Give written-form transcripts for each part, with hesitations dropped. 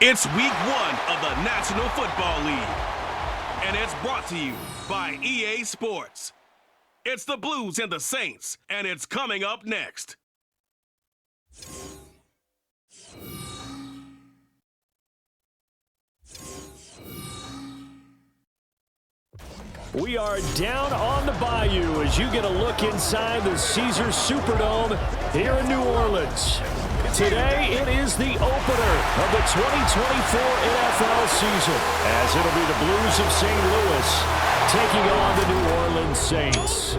It's week 1 of the National Football League, and it's brought to you by EA Sports. It's the Blues and the Saints, and it's coming up next. We are down on the bayou as you get a look inside the Caesars Superdome here in New Orleans. Today, it is the opener of the 2024 NFL season, as it'll be the Blues of St. Louis taking on the New Orleans Saints.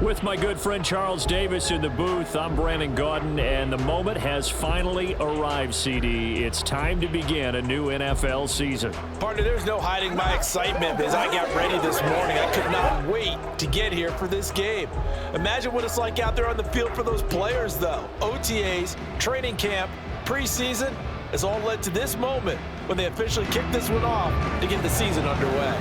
With my good friend Charles Davis in the booth, I'm Brandon Gaudin, and the moment has finally arrived, CD. It's time to begin a new NFL season. Partner, there's no hiding my excitement as I got ready this morning. I could not wait to get here for this game. Imagine what it's like out there on the field for those players, though. OTAs, training camp, preseason, has all led to this moment when they officially kick this one off to get the season underway.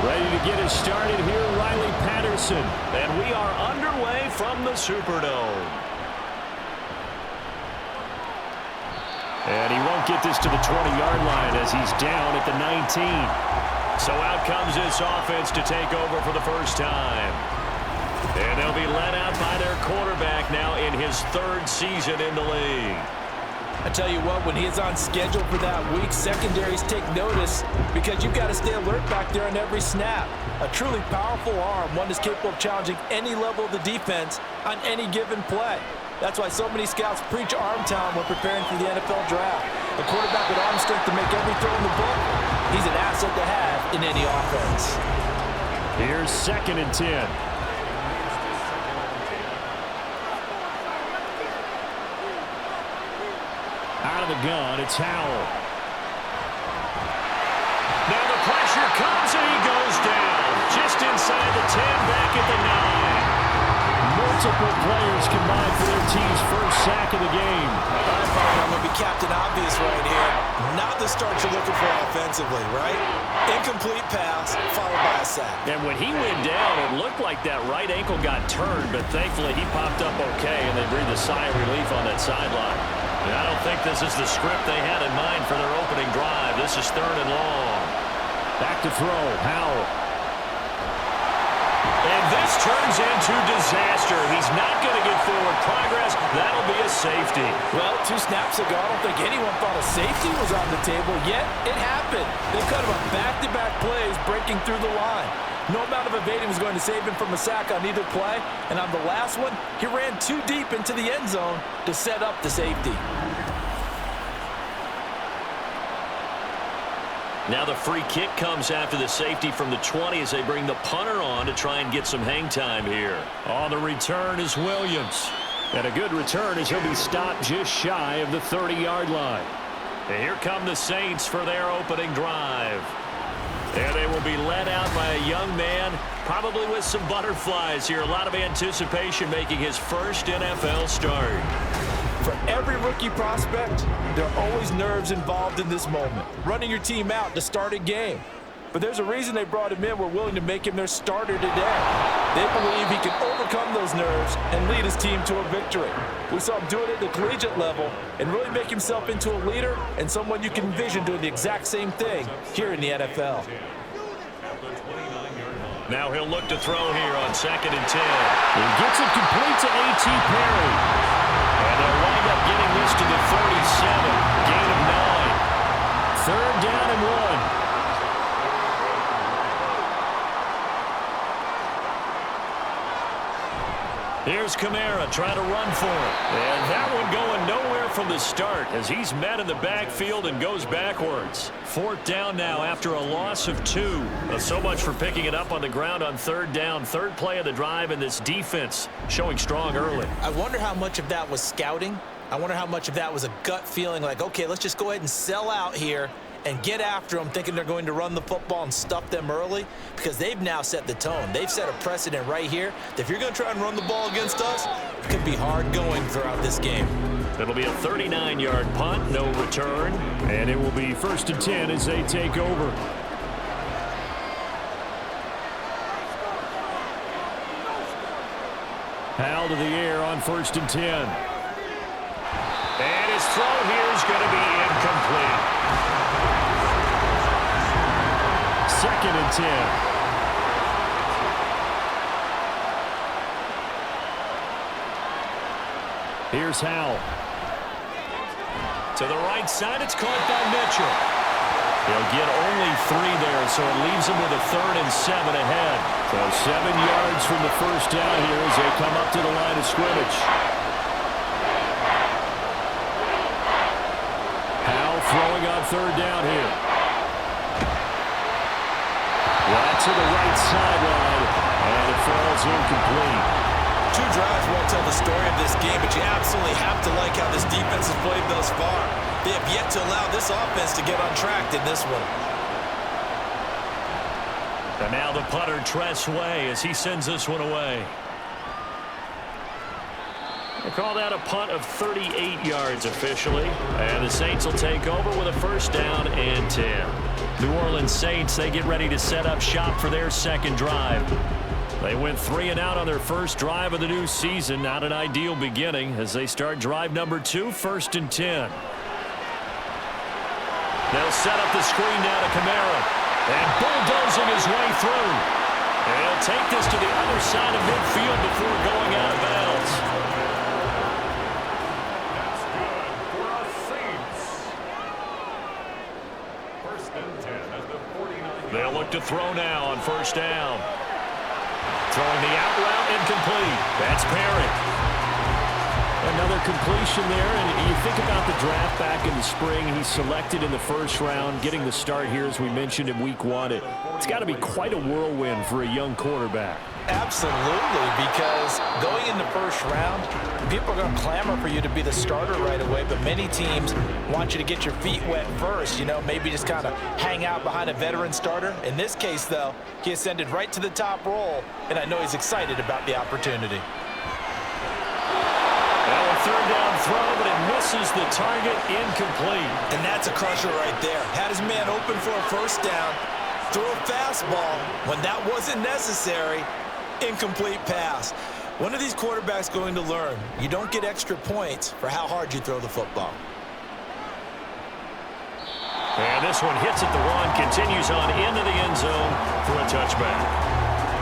Ready to get us started here, Riley Patterson. And we are underway from the Superdome. And he won't get this to the 20-yard line as he's down at the 19. So out comes this offense to take over for the first time. And they'll be led out by their quarterback now in his third season in the league. I tell you what, when he is on schedule for that week, secondaries take notice because you've got to stay alert back there on every snap. A truly powerful arm, one that's capable of challenging any level of the defense on any given play. That's why so many scouts preach arm talent when preparing for the NFL draft. A quarterback with arm strength to make every throw in the book, he's an asset to have in any offense. Here's 2nd and 10. Out of the gun, it's Howell. Now the pressure comes and he goes down. Just inside the 10, back at the 9. Multiple players combined for their team's first sack of the game. All right, Father, I'm going to be Captain Obvious right here. Not the start you're looking for offensively, right? Incomplete pass, followed by a sack. And when he went down, it looked like that right ankle got turned, but thankfully he popped up okay, and they breathed a sigh of relief on that sideline. And I don't think this is the script they had in mind for their opening drive. This is 3rd and long. Back to throw, Howell. And this turns into disaster. He's not going to get forward progress. That'll be a safety. Well, 2 snaps ago, I don't think anyone thought a safety was on the table, yet it happened. They cut him on back-to-back plays, breaking through the line. No amount of evading was going to save him from a sack on either play, and on the last one, he ran too deep into the end zone to set up the safety. Now the free kick comes after the safety from the 20 as they bring the punter on to try and get some hang time here. On the return is Williams. And a good return as he'll be stopped just shy of the 30-yard line. And here come the Saints for their opening drive. And they will be led out by a young man, probably with some butterflies here. A lot of anticipation making his first NFL start. For every rookie prospect, there are always nerves involved in this moment. Running your team out to start a game. But there's a reason they brought him in. We're willing to make him their starter today. They believe he can overcome those nerves and lead his team to a victory. We saw him do it at the collegiate level and really make himself into a leader and someone you can envision doing the exact same thing here in the NFL. Now he'll look to throw here on 2nd and 10. He gets it complete to A.T. Perry. And they'll wind up getting this to the 37. Gain of 9. 3rd down and 1. Here's Kamara trying to run for it. And that one going nowhere from the start as he's met in the backfield and goes backwards. 4th down now after a loss of 2. So much for picking it up on the ground on 3rd down. 3rd play of the drive, and this defense showing strong early. I wonder how much of that was scouting. I wonder how much of that was a gut feeling like, okay, let's just go ahead and sell out here and get after them thinking they're going to run the football and stuff them early, because they've now set the tone. They've set a precedent right here that if you're going to try and run the ball against us, it could be hard going throughout this game. It'll be a 39-yard punt, no return. And it will be 1st and 10 as they take over. Howell to the air on 1st and 10. And his throw here is going to be incomplete. 2nd and 10. Here's Howell. To the right side, it's caught by Mitchell. He'll get only 3 there, so it leaves him with a 3rd and 7 ahead. So 7 yards from the first down here as they come up to the line of scrimmage. Howell throwing on 3rd down here. Right to the right sideline, and it falls incomplete. 2 drives won't tell the story of this game, but you absolutely have to like how this defense has played thus far. They have yet to allow this offense to get on track in this one. And now the punter, Tress Way, as he sends this one away. They call that a punt of 38 yards officially. And the Saints will take over with a 1st down and 10. New Orleans Saints, they get ready to set up shop for their 2nd drive. They went 3 and out on their first drive of the new season. Not an ideal beginning as they start drive number 2, 1st and 10. They'll set up the screen now to Kamara. And bulldozing his way through. And he'll take this to the other side of midfield before going out of bounds. That's good for our Saints. 1st and 10 at the 49. They'll look to throw now on 1st down. Throwing the out route, incomplete. That's Perry. Another completion there, and you think about the draft back in the spring. He's selected in the 1st round, getting the start here, as we mentioned in week 1. It's got to be quite a whirlwind for a young quarterback. Absolutely, because going in the 1st round, people are going to clamor for you to be the starter right away, but many teams want you to get your feet wet first, you know, maybe just kind of hang out behind a veteran starter. In this case, though, he ascended right to the top role, and I know he's excited about the opportunity. Well, a 3rd down throw, but it misses the target, incomplete. And that's a crusher right there. Had his man open for a 1st down, throw a fastball when that wasn't necessary, incomplete pass. One of these quarterbacks going to learn, you don't get extra points for how hard you throw the football. And this one hits at the 1, continues on into the end zone for a touchback.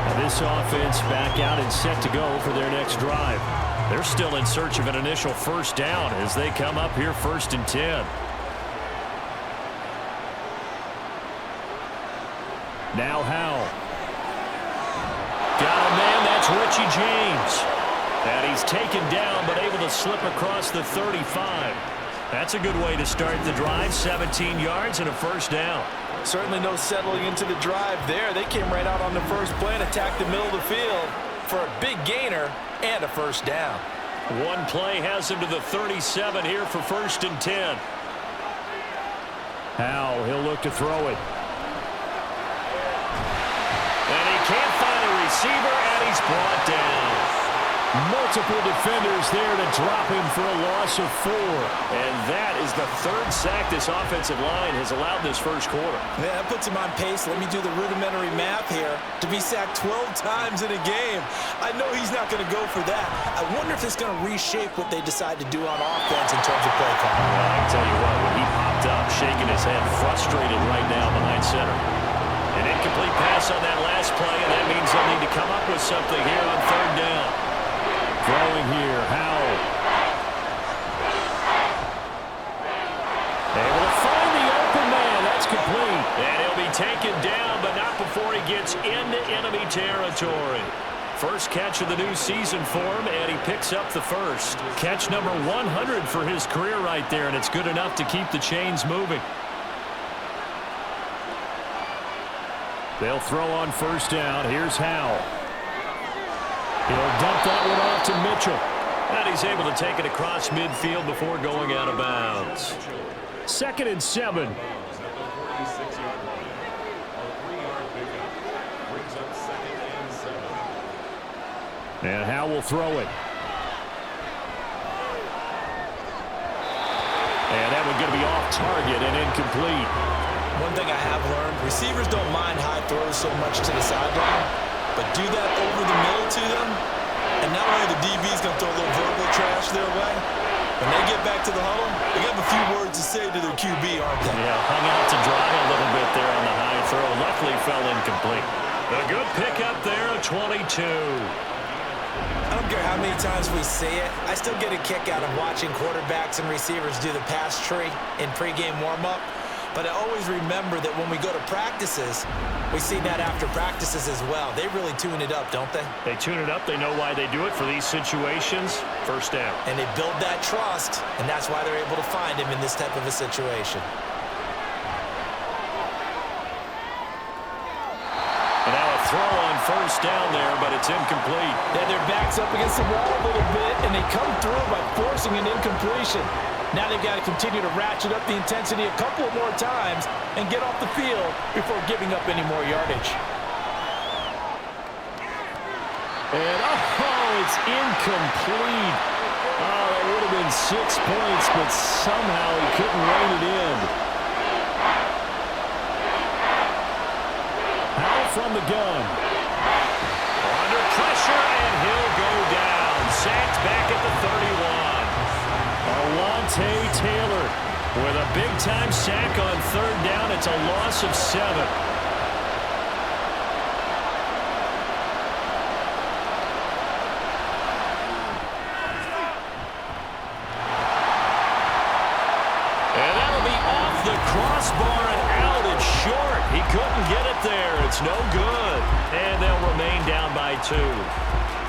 Now this offense back out and set to go for their next drive. They're still in search of an initial 1st down as they come up here 1st and 10. Now Howell. Got a man, that's Richie James. And he's taken down but able to slip across the 35. That's a good way to start the drive, 17 yards and a 1st down. Certainly no settling into the drive there. They came right out on the first play and attacked the middle of the field for a big gainer and a 1st down. One play has him to the 37 here for 1st and 10. Howell, he'll look to throw it. And he can't find a receiver, and he's brought down. Multiple defenders there to drop him for a loss of 4. And that is the 3rd sack this offensive line has allowed this 1st quarter. Yeah, that puts him on pace. Let me do the rudimentary math here. To be sacked 12 times in a game, I know he's not going to go for that. I wonder if it's going to reshape what they decide to do on offense in terms of play calling. Well, I can tell you what, when he popped up, shaking his head, frustrated right now behind center. An incomplete pass on that last play, and that means they'll need to come up with something here on 3rd down. Throwing here, Howell. Able to find the open man. That's complete. And he'll be taken down, but not before he gets into enemy territory. First catch of the new season for him, and he picks up the 1st. Catch number 100 for his career right there, and it's good enough to keep the chains moving. They'll throw on 1st down. Here's Howell. He'll dump that one off to Mitchell. And he's able to take it across midfield before going out of bounds. 2nd and 7. And Howell will throw it. going to be off target and incomplete. One thing I have learned, receivers don't mind high throws so much to the sideline, but do that over the middle to them, and not only the DB's going to throw a little verbal trash their way, when they get back to the huddle, they have a few words to say to their QB, aren't they? Yeah, hung out to dry a little bit there on the high throw. Luckily fell incomplete. A good pickup there, a 22. I don't care how many times we see it. I still get a kick out of watching quarterbacks and receivers do the pass tree in pregame warm-up. But I always remember that when we go to practices, we see that after practices as well. They really tune it up, don't they? They tune it up. They know why they do it for these situations. First down. And they build that trust, and that's why they're able to find him in this type of a situation. And now a throw on first down there, but it's incomplete. Yeah, their back's up against the wall a little bit, and they come through by forcing an incompletion. Now they've got to continue to ratchet up the intensity a couple of more times and get off the field before giving up any more yardage. And, oh, it's incomplete. Oh, that would have been 6 points, but somehow he couldn't rein it in. Howell from the gun. Under pressure, and he'll go down. Sacked back at the 31. Alontae Taylor with a big-time sack on third down. It's a loss of 7. And that'll be off the crossbar and out. It's short. He couldn't get it there. It's no good. And they'll remain down by 2.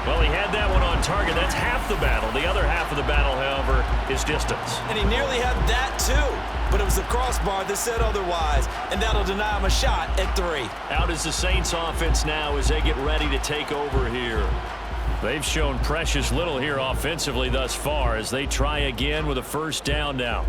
Well, he had that one on target. That's half the battle. The other half of the battle, however, is distance. And he nearly had that too, but it was the crossbar that said otherwise, and that'll deny him a shot at 3. Out is the Saints offense now as they get ready to take over here. They've shown precious little here offensively thus far as they try again with a first down now.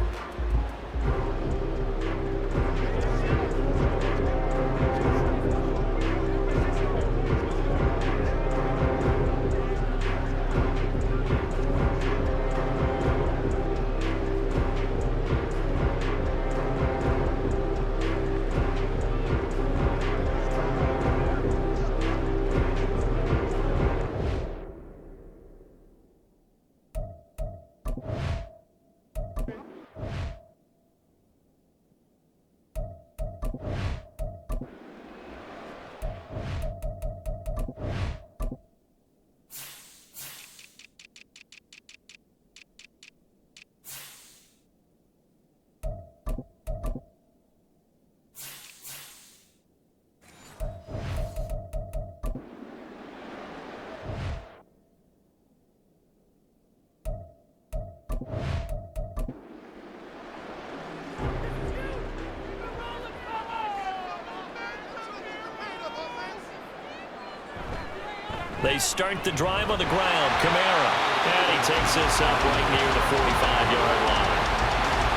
They start the drive on the ground. Kamara. And he takes this up right near the 45-yard line.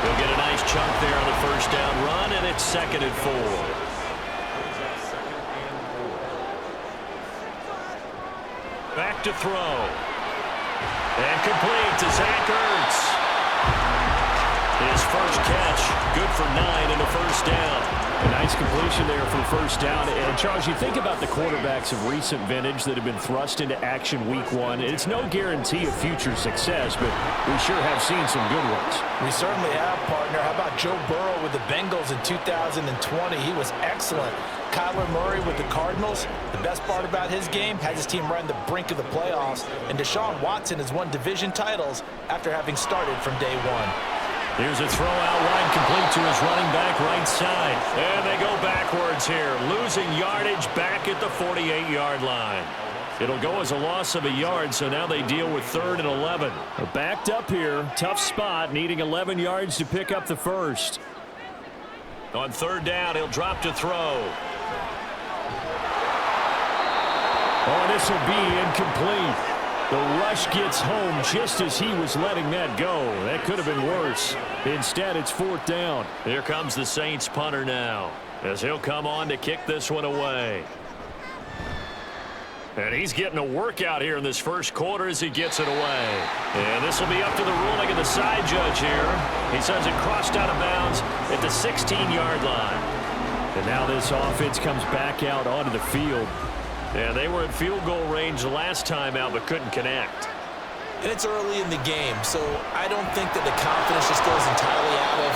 He'll get a nice chunk there on the first down run, and it's 2nd and 4. Back to throw. And complete to Zach Ertz. His first catch, good for 9 and a first down. A nice completion there for the first down. And, Charles, you think about the quarterbacks of recent vintage that have been thrust into action week 1. It's no guarantee of future success, but we sure have seen some good ones. We certainly have, partner. How about Joe Burrow with the Bengals in 2020? He was excellent. Kyler Murray with the Cardinals. The best part about his game, has his team right on the brink of the playoffs. And Deshaun Watson has won division titles after having started from day 1. Here's a throw out wide, complete to his running back right side. And they go backwards here, losing yardage back at the 48-yard line. It'll go as a loss of a yard, so now they deal with 3rd and 11. They're backed up here. Tough spot, needing 11 yards to pick up the first. On 3rd down, he'll drop to throw. Oh, this will be incomplete. The rush gets home just as he was letting that go. That could have been worse. Instead, it's 4th down. Here comes the Saints punter now, as he'll come on to kick this one away. And he's getting a workout here in this first quarter as he gets it away. And this will be up to the ruling of the side judge here. He sends it crossed out of bounds at the 16-yard line. And now this offense comes back out onto the field. Yeah, they were in field goal range last time out, but couldn't connect. And it's early in the game, so I don't think that the confidence just goes entirely out of,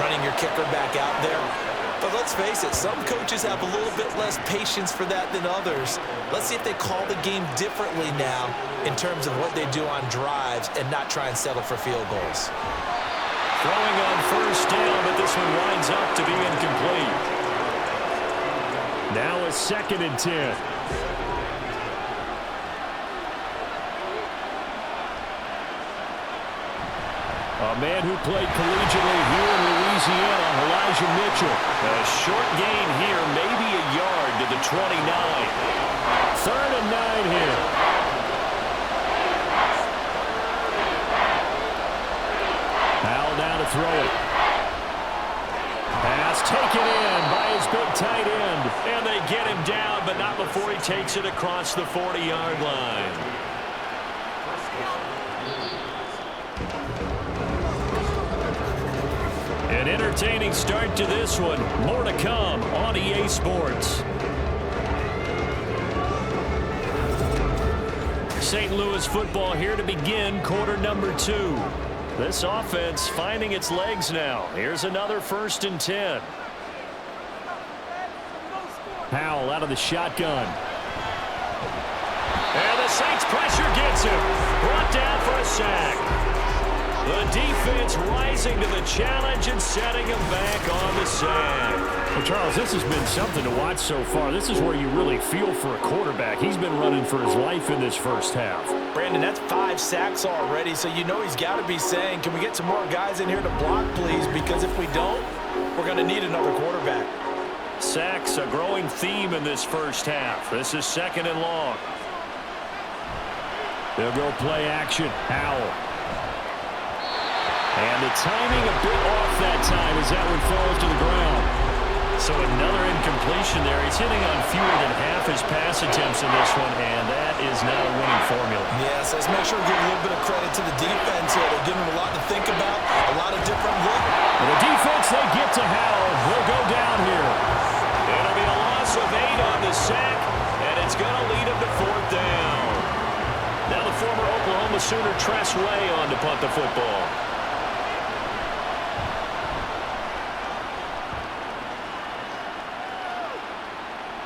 running your kicker back out there. But let's face it, some coaches have a little bit less patience for that than others. Let's see if they call the game differently now in terms of what they do on drives and not try and settle for field goals. Throwing on first down, but this one winds up to be incomplete. Now a 2nd and 10. A man who played collegiately here in Louisiana, Elijah Mitchell. A short gain here, maybe a yard to the 29. 3rd and 9 here. Powell now to throw it. Pass taken in by his big tight end. And they get him down, but not before he takes it across the 40-yard line. An entertaining start to this one. More to come on EA Sports. St. Louis football here to begin quarter number 2. This offense finding its legs now. Here's another 1st and 10. Powell out of the shotgun. And the Saints pressure gets him. Brought down for a sack. The defense rising to the challenge and setting him back on the sack. Well, Charles, this has been something to watch so far. This is where you really feel for a quarterback. He's been running for his life in this first half. Brandon, that's 5 sacks already, so you know he's got to be saying, can we get some more guys in here to block, please? Because if we don't, we're going to need another quarterback. Sacks, a growing theme in this first half. This is 2nd and long. They'll go play action. Powell. And the timing a bit off that time as that one falls to the ground. So another incompletion there. He's hitting on fewer than half his pass attempts in this one, and that is not a winning formula. Yes, let's make sure we give a little bit of credit to the defense here. They're giving him a lot to think about, a lot of different looks. And the defense, they get to Howell. Will go down here. It'll be a loss of 8 on the sack, and it's going to lead him to 4th down. Now the former Oklahoma Sooner Tress Way on to punt the football.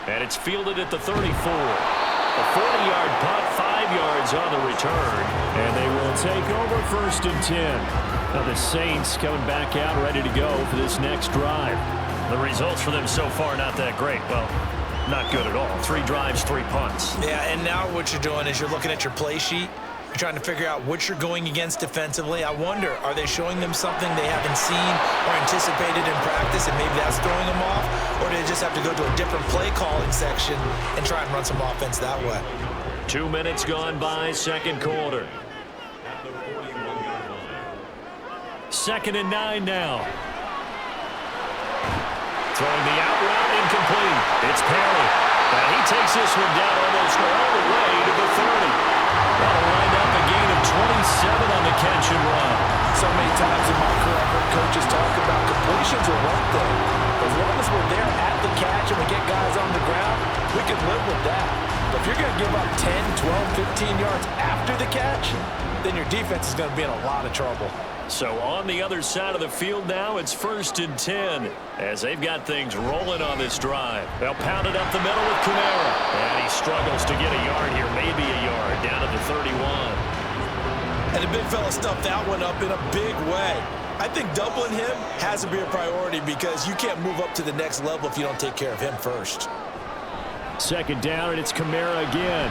And it's fielded at the 34. A 40-yard punt, 5 yards on the return. And they will take over 1st and 10. Now the Saints coming back out ready to go for this next drive. The results for them so far not that great. Well, not good at all. 3 drives, 3 punts. Yeah, and now what you're doing is you're looking at your play sheet. You're trying to figure out what you're going against defensively. I wonder, are they showing them something they haven't seen or anticipated in practice, and maybe that's throwing them off? Or do they just have to go to a different play calling section and try and run some offense that way? 2 minutes gone by, 2nd quarter. 2nd and 9 now. Throwing the out route incomplete. It's Perry. And he takes this one down almost all the way to the 30. That'll wind up a gain of 27 on the catch and run. So many times in my career, I've heard coaches talk about completions are one thing. As long as we're there at the catch and we get guys on the ground, we can live with that. But if you're going to give up 10, 12, 15 yards after the catch, then your defense is going to be in a lot of trouble. So on the other side of the field now, it's 1st and 10 as they've got things rolling on this drive. They'll pound it up the middle with Kamara. And he struggles to get a yard here, maybe a yard, down to the 31. And the big fella stuffed that one up in a big way. I think doubling him has to be a priority because you can't move up to the next level if you don't take care of him first. 2nd down, and it's Kamara again.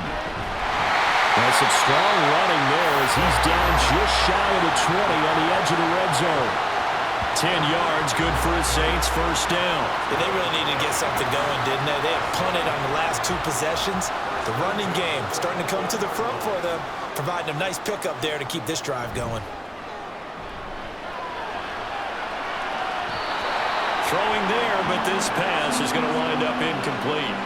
And some strong running there as he's down just shy of the 20 on the edge of the red zone. 10 yards, good for his Saints, 1st down. Yeah, they really needed to get something going, didn't they? They have punted on the last 2 possessions. The running game starting to come to the front for them, providing a nice pickup there to keep this drive going. Throwing there, but this pass is going to wind up incomplete.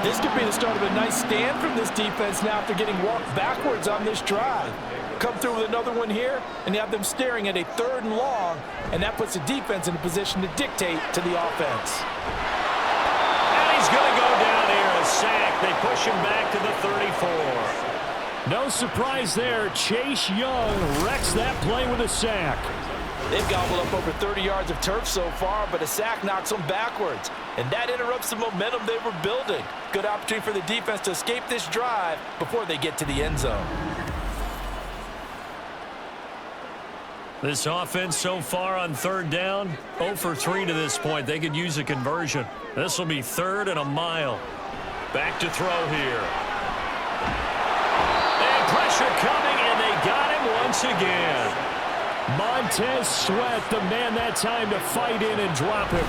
This could be the start of a nice stand from this defense now after getting walked backwards on this drive. come through with another one here, and you have them staring at a 3rd and long, and that puts the defense in a position to dictate to the offense. And he's going to go down here, a sack. They push him back to the 34. No surprise there. Chase Young wrecks that play with a sack. They've gobbled up over 30 yards of turf so far, but a sack knocks them backwards, and that interrupts the momentum they were building. Good opportunity for the defense to escape this drive before they get to the end zone. This offense so far on 3rd down, 0 for 3 to this point. They could use a conversion. This will be 3rd and a mile. Back to throw here. And pressure coming, and they got him once again. Montez Sweat, the man that time to fight in and drop him.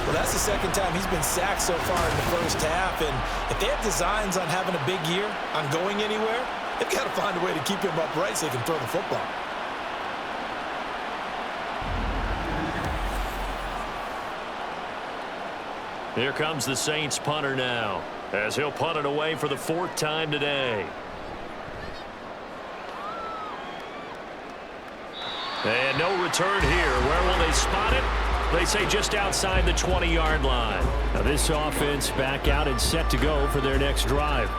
Well, that's the 2nd time he's been sacked so far in the first half, and if they have designs on having a big year, on going anywhere, they've got to find a way to keep him upright so he can throw the football. Here comes the Saints punter now, as he'll punt it away for the 4th time today. And no return here. Where will they spot it? They say just outside the 20-yard line. Now this offense back out and set to go for their next drive.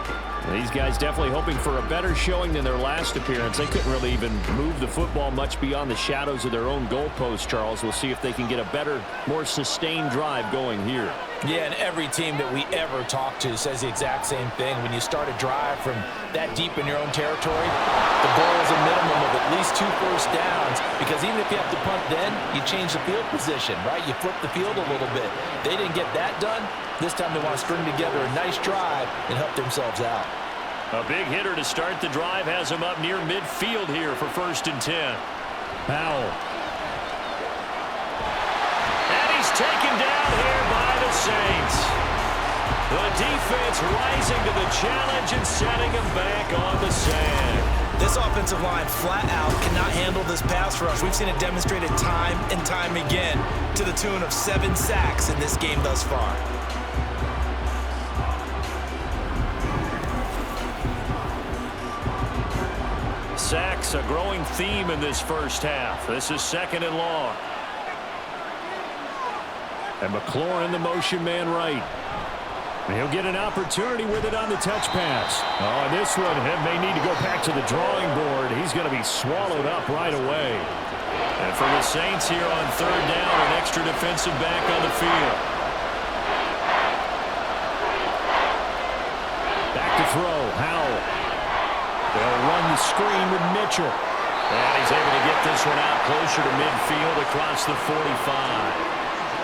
These guys definitely hoping for a better showing than their last appearance. They couldn't really even move the football much beyond the shadows of their own goalpost, Charles. We'll see if they can get a better, more sustained drive going here. Yeah, and every team that we ever talk to says the exact same thing. When you start a drive from that deep in your own territory, the goal is a minimum of at least 2 first downs, because even if you have to punt then, you change the field position, right? You flip the field a little bit. They didn't get that done. This time they want to string together a nice drive and help themselves out. A big hitter to start the drive has him up near midfield here for 1st and 10. Powell. And he's taken down here by the Saints. The defense rising to the challenge and setting him back on the sand. This offensive line flat out cannot handle this pass rush. We've seen it demonstrated time and time again to the tune of 7 sacks in this game thus far. Sacks, a growing theme in this first half. This is 2nd and long. And McLaurin, the motion man right. And he'll get an opportunity with it on the touch pass. Oh, and this one may need to go back to the drawing board. He's going to be swallowed up right away. And for the Saints here on 3rd down, an extra defensive back on the field. Back to throw, Howell. They'll run the screen with Mitchell. And he's able to get this one out closer to midfield across the 45.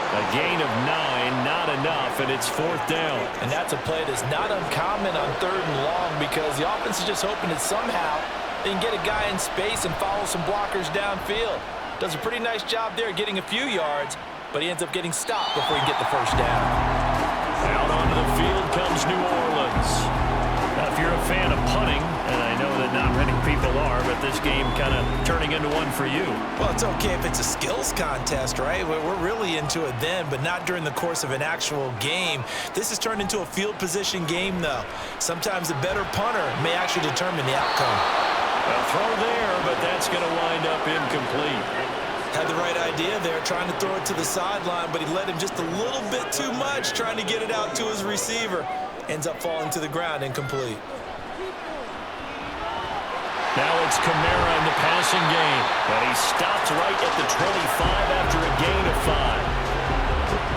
A gain of 9, not enough, and it's 4th down. And that's a play that's not uncommon on 3rd and long, because the offense is just hoping that somehow they can get a guy in space and follow some blockers downfield. Does a pretty nice job there getting a few yards, but he ends up getting stopped before he can get the 1st down. Out onto the field comes New Orleans. Now, if you're a fan of punting, and I know that not many people are, but this game kind of turning into one for you. Well, it's okay if it's a skills contest, right? We're really into it then, but not during the course of an actual game. This has turned into a field position game, though. Sometimes the better punter may actually determine the outcome. A throw there, but that's going to wind up incomplete. Had the right idea there, trying to throw it to the sideline, but he let him just a little bit too much, trying to get it out to his receiver. Ends up falling to the ground, incomplete. Now it's Kamara in the passing game. And he stops right at the 25 after a gain of 5.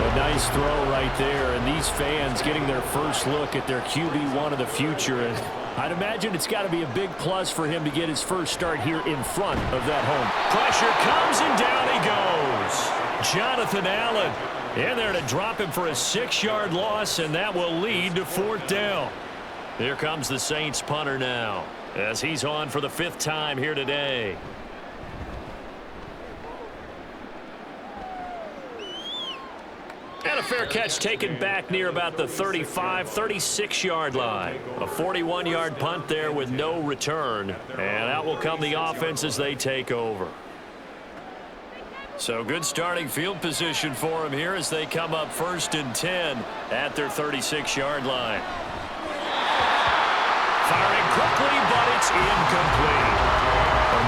A nice throw right there, and these fans getting their first look at their QB1 of the future. And I'd imagine it's got to be a big plus for him to get his first start here in front of that home. Pressure comes, and down he goes. Jonathan Allen in there to drop him for a 6-yard loss, and that will lead to 4th down. Here comes the Saints punter now, as he's on for the 5th time here today. And a fair catch taken back near about the 35, 36-yard line. A 41-yard punt there with no return. And out will come the offense as they take over. So good starting field position for them here as they come up 1st and 10 at their 36-yard line. Firing quickly, but it's incomplete.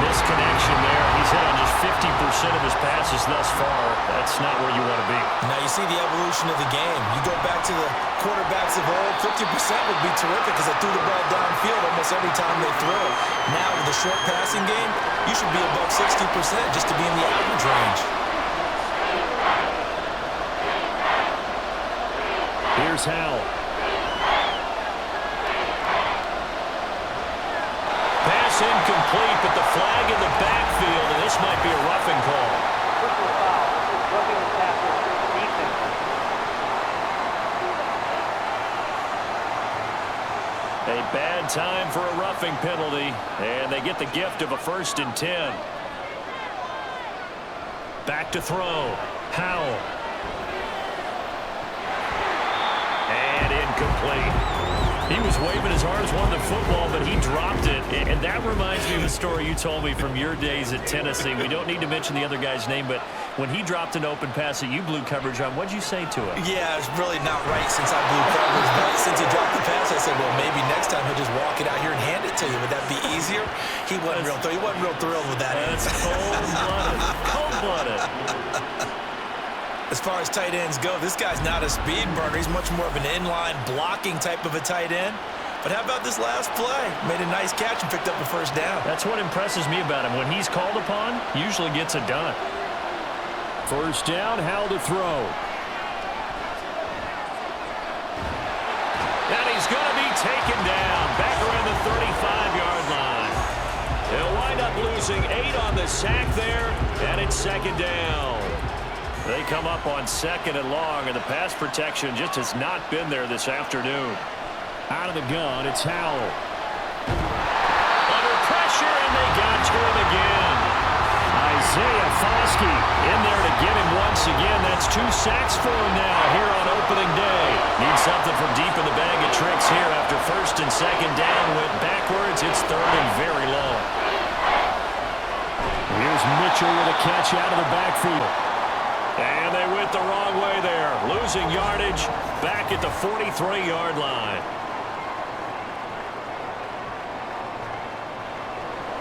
Misconnection there. He's hit on just 50% of his passes thus far. That's not where you want to be. Now you see the evolution of the game. You go back to the quarterbacks of old, 50% would be terrific because they threw the ball downfield almost every time they throw. Now with the short passing game, you should be above 60% just to be in the average range. Here's Howell. Pass incomplete, but the flag in the backfield, and this might be a roughing call. A bad time for a roughing penalty, and they get the gift of a 1st and 10. Back to throw. Howell. And incomplete. He was waving his arms, wanting the football, but he dropped it. And that reminds me of the story you told me from your days at Tennessee. We don't need to mention the other guy's name, but when he dropped an open pass that you blew coverage on, what'd you say to him? Yeah, it's really not right since I blew coverage, but since he dropped the pass, I said, well, maybe next time he'll just walk it out here and hand it to you. Would that be easier? He wasn't real thrilled with that. That's cold-blooded. Cold-blooded. As far as tight ends go, this guy's not a speed burner. He's much more of an inline blocking type of a tight end. But how about this last play? Made a nice catch and picked up a 1st down. That's what impresses me about him. When he's called upon, usually gets it done. 1st down, Howell to throw. And he's going to be taken down back around the 35-yard line. They'll wind up losing 8 on the sack there, and it's 2nd down. They come up on 2nd and long, and the pass protection just has not been there this afternoon. Out of the gun, it's Howell. Under pressure, and they got to him again. Isaiah Foskey In there to get him once again. That's 2 sacks for him now here on opening day. Needs something from deep in the bag of tricks here after 1st and 2nd down. Went backwards. It's 3rd and very long. Here's Mitchell with a catch out of the backfield. And they went the wrong way there. Losing yardage back at the 43-yard line.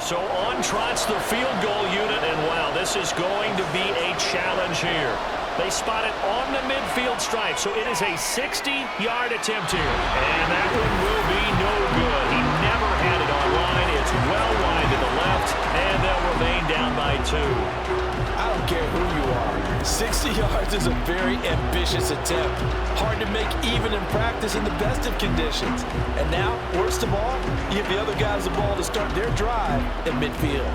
So on trots the field goal unit, and wow, this is going to be a challenge here. They spot it on the midfield stripe, so it is a 60-yard attempt here. And that one will be no good. He never had it on line. It's well wide to the left, and they'll remain down by 2. I don't care who you are. 60 yards is a very ambitious attempt. Hard to make even in practice in the best of conditions. And now, worst of all, you give the other guys the ball to start their drive at midfield.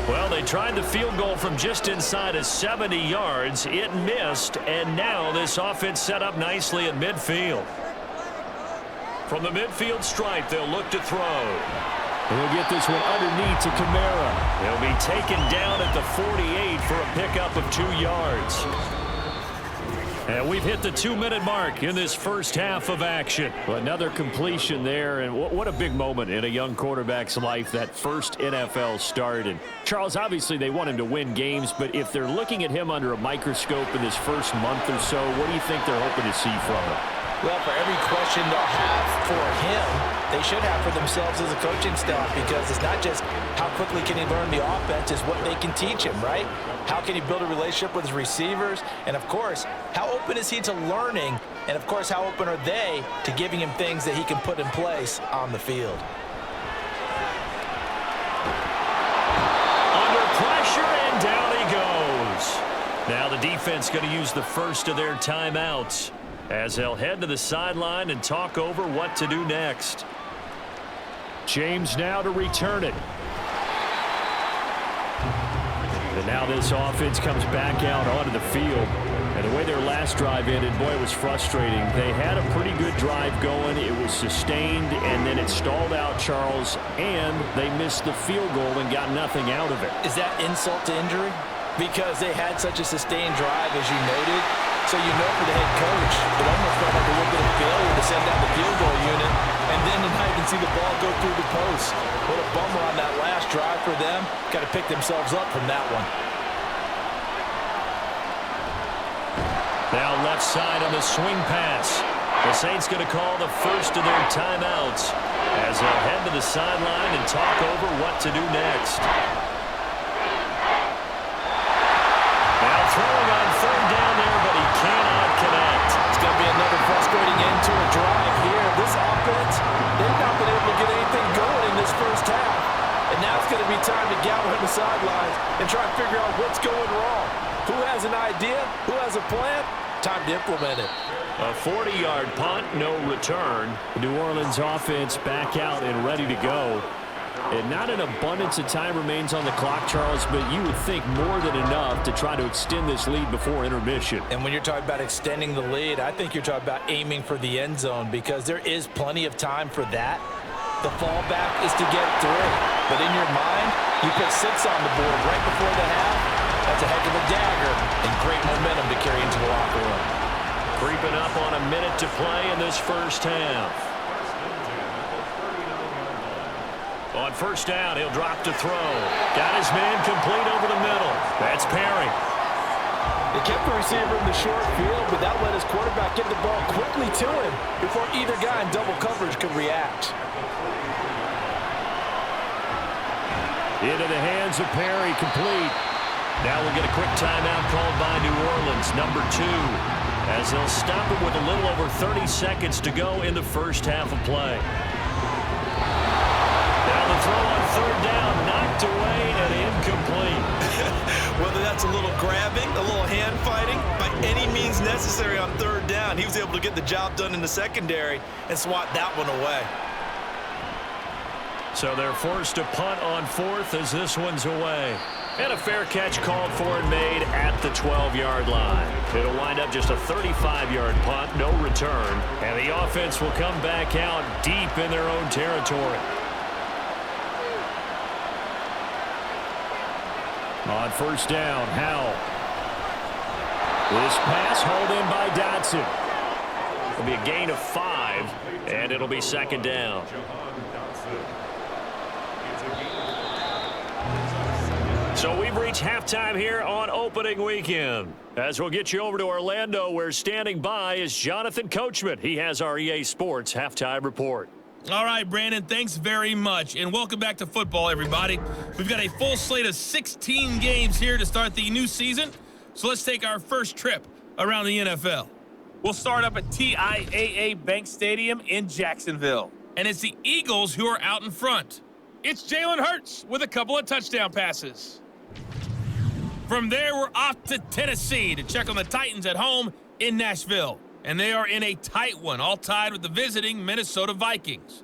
Well, they tried the field goal from just inside of 70 yards. It missed, and now this offense set up nicely at midfield. From the midfield stripe, they'll look to throw. He'll get this one underneath to Kamara. He'll be taken down at the 48 for a pickup of 2 yards. And we've hit the 2-minute mark in this first half of action. Well, another completion there, and what a big moment in a young quarterback's life, that first NFL start. And Charles, obviously they want him to win games, but if they're looking at him under a microscope in this first month or so, what do you think they're hoping to see from him? Well, for every question they'll have for him, they should have for themselves as a coaching staff, because it's not just how quickly can he learn the offense, it's what they can teach him, right? How can he build a relationship with his receivers? And, of course, how open is he to learning? And, of course, how open are they to giving him things that he can put in place on the field? Under pressure, and down he goes. Now the defense going to use the first of their timeouts as they'll head to the sideline and talk over what to do next. James now to return it. And now this offense comes back out onto the field. And the way their last drive ended, boy, it was frustrating. They had a pretty good drive going. It was sustained, and then it stalled out, Charles, and they missed the field goal and got nothing out of it. Is that insult to injury? Because they had such a sustained drive, as you noted. So you know for the head coach, it almost felt like a little bit of failure to send down the field goal unit. And then now you can see the ball go through the post. What a bummer on that last drive for them. Got to pick themselves up from that one. Now left side on the swing pass. The Saints going to call the first of their timeouts. as they'll head to the sideline and talk over what to do next. Now throwing on third down there, but he cannot connect. It's going to be another frustrating end to a drive here. This offense, they've not been able to get anything going in this first half. And now it's going to be time to gather on the sidelines and try and figure out what's going wrong. Who has an idea? Who has a plan? Time to implement it. A 40-yard punt, no return. New Orleans offense back out and ready to go. And not an abundance of time remains on the clock, Charles, but you would think more than enough to try to extend this lead before intermission. And when you're talking about extending the lead, I think you're talking about aiming for the end zone because there is plenty of time for that. The fallback is to get 3. But in your mind, you put 6 on the board right before the half. That's a heck of a dagger and great momentum to carry into the locker room. Creeping up on a minute to play in this first half. On first down, he'll drop to throw. Got his man complete over the middle. That's Perry. They kept the receiver in the short field, but that let his quarterback get the ball quickly to him before either guy in double coverage could react. Into the hands of Perry, complete. Now we'll get a quick timeout called by New Orleans, number 2, as they'll stop it with a little over 30 seconds to go in the first half of play. Now the throw on third down, knocked away and incomplete. Whether that's a little grabbing, a little hand fighting, by any means necessary on third down, he was able to get the job done in the secondary and swat that one away. So they're forced to punt on fourth as this one's away. And a fair catch called for and made at the 12-yard line. It'll wind up just a 35-yard punt, no return. And the offense will come back out deep in their own territory. On first down, Howell. This pass hauled in by Dotson. It'll be a gain of 5, and it'll be second down. So we've reached halftime here on opening weekend. As we'll get you over to Orlando, where standing by is Jonathan Coachman. He has our EA Sports halftime report. All right, Brandon, thanks very much. And welcome back to football, everybody. We've got a full slate of 16 games here to start the new season. So let's take our first trip around the NFL. We'll start up at TIAA Bank Stadium in Jacksonville. And it's the Eagles who are out in front. It's Jalen Hurts with a couple of touchdown passes. From there, we're off to Tennessee to check on the Titans at home in Nashville. And they are in a tight one, all tied with the visiting Minnesota Vikings.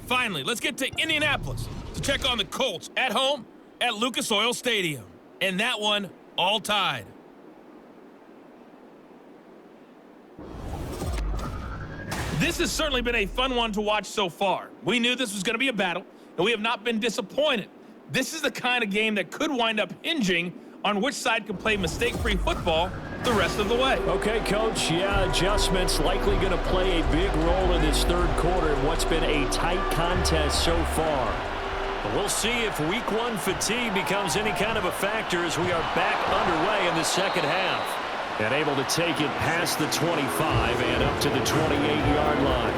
Finally, let's get to Indianapolis to check on the Colts at home at Lucas Oil Stadium. And that one, all tied. This has certainly been a fun one to watch so far. We knew this was going to be a battle, and we have not been disappointed. This is the kind of game that could wind up hinging on which side can play mistake-free football the rest of the way. Okay, Coach, yeah, adjustments likely going to play a big role in this third quarter in what's been a tight contest so far. But we'll see if week 1 fatigue becomes any kind of a factor as we are back underway in the second half. And able to take it past the 25 and up to the 28-yard line.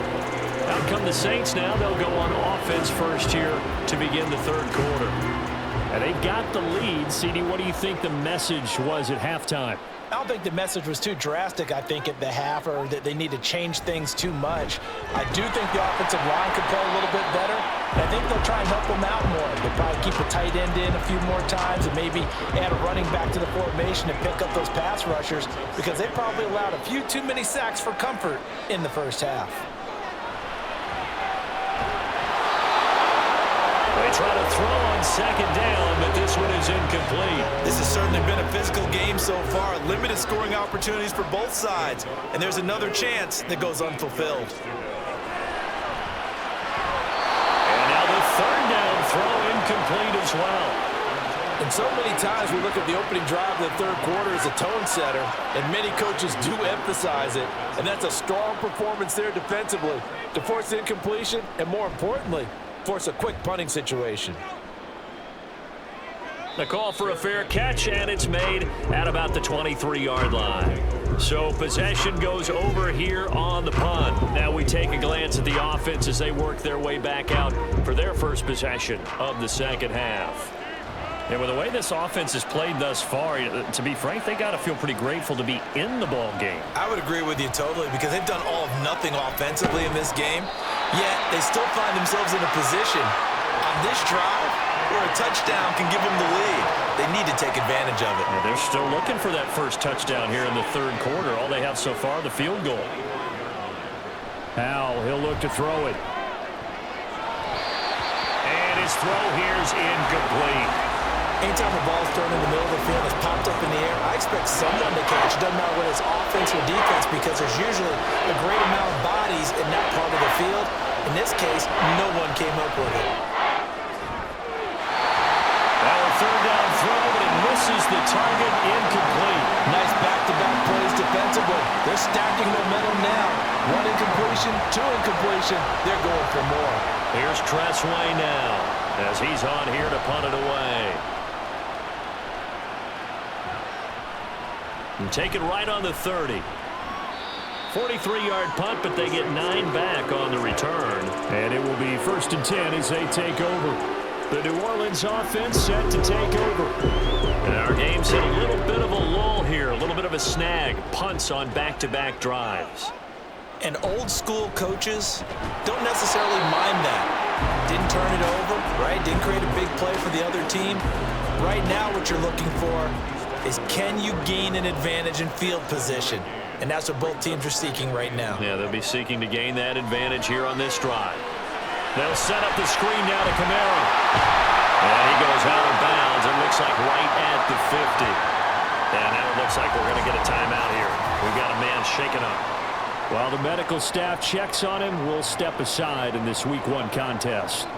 Out come the Saints now. They'll go on offense first here to begin the third quarter. And they've got the lead. CD, what do you think the message was at halftime? I don't think the message was too drastic, I think, at the half, or that they need to change things too much. I do think the offensive line could play a little bit better. And I think they'll try and help them out more. They'll probably keep a tight end in a few more times and maybe add a running back to the formation and pick up those pass rushers because they probably allowed a few too many sacks for comfort in the first half. They try to throw on second down, but this one is incomplete. This has certainly been a physical game so far. Limited scoring opportunities for both sides. And there's another chance that goes unfulfilled. And now the third down throw incomplete as well. And so many times we look at the opening drive of the third quarter as a tone setter, and many coaches do emphasize it. And that's a strong performance there defensively to force incompletion and, more importantly, force a quick punting situation. The call for a fair catch, and it's made at about the 23-yard line. So possession goes over here on the punt. Now we take a glance at the offense as they work their way back out for their first possession of the second half. And with the way this offense has played thus far, to be frank, they got to feel pretty grateful to be in the ball game. I would agree with you totally because they've done all of nothing offensively in this game, yet they still find themselves in a position on this drive where a touchdown can give them the lead. They need to take advantage of it. And they're still looking for that first touchdown here in the third quarter. All they have so far, the field goal. Howell, he'll look to throw it. And his throw here's incomplete. Anytime the ball's thrown in the middle of the field, it's popped up in the air, I expect someone to catch. It doesn't matter whether it's offense or defense because there's usually a great amount of bodies in that part of the field. In this case, no one came up with it. Third down throw, but it misses the target, incomplete. Nice back-to-back plays defensively. They're stacking momentum now. One incompletion, two incompletion. They're going for more. Here's Tressway now as he's on here to punt it away. And take it right on the 30. 43-yard punt, but they get 9 back on the return. And it will be 1st and 10 as they take over. The New Orleans offense set to take over. And our game's hit a little bit of a lull here, a little bit of a snag. Punts on back-to-back drives. And old-school coaches don't necessarily mind that. Didn't turn it over, right? Didn't create a big play for the other team. Right now what you're looking for is can you gain an advantage in field position? And that's what both teams are seeking right now. Yeah, they'll be seeking to gain that advantage here on this drive. They'll set up the screen now to Kamara. And he goes out of bounds. It looks like right at the 50. And now it looks like we're going to get a timeout here. We've got a man shaken up. While the medical staff checks on him, we'll step aside in this Week 1 contest.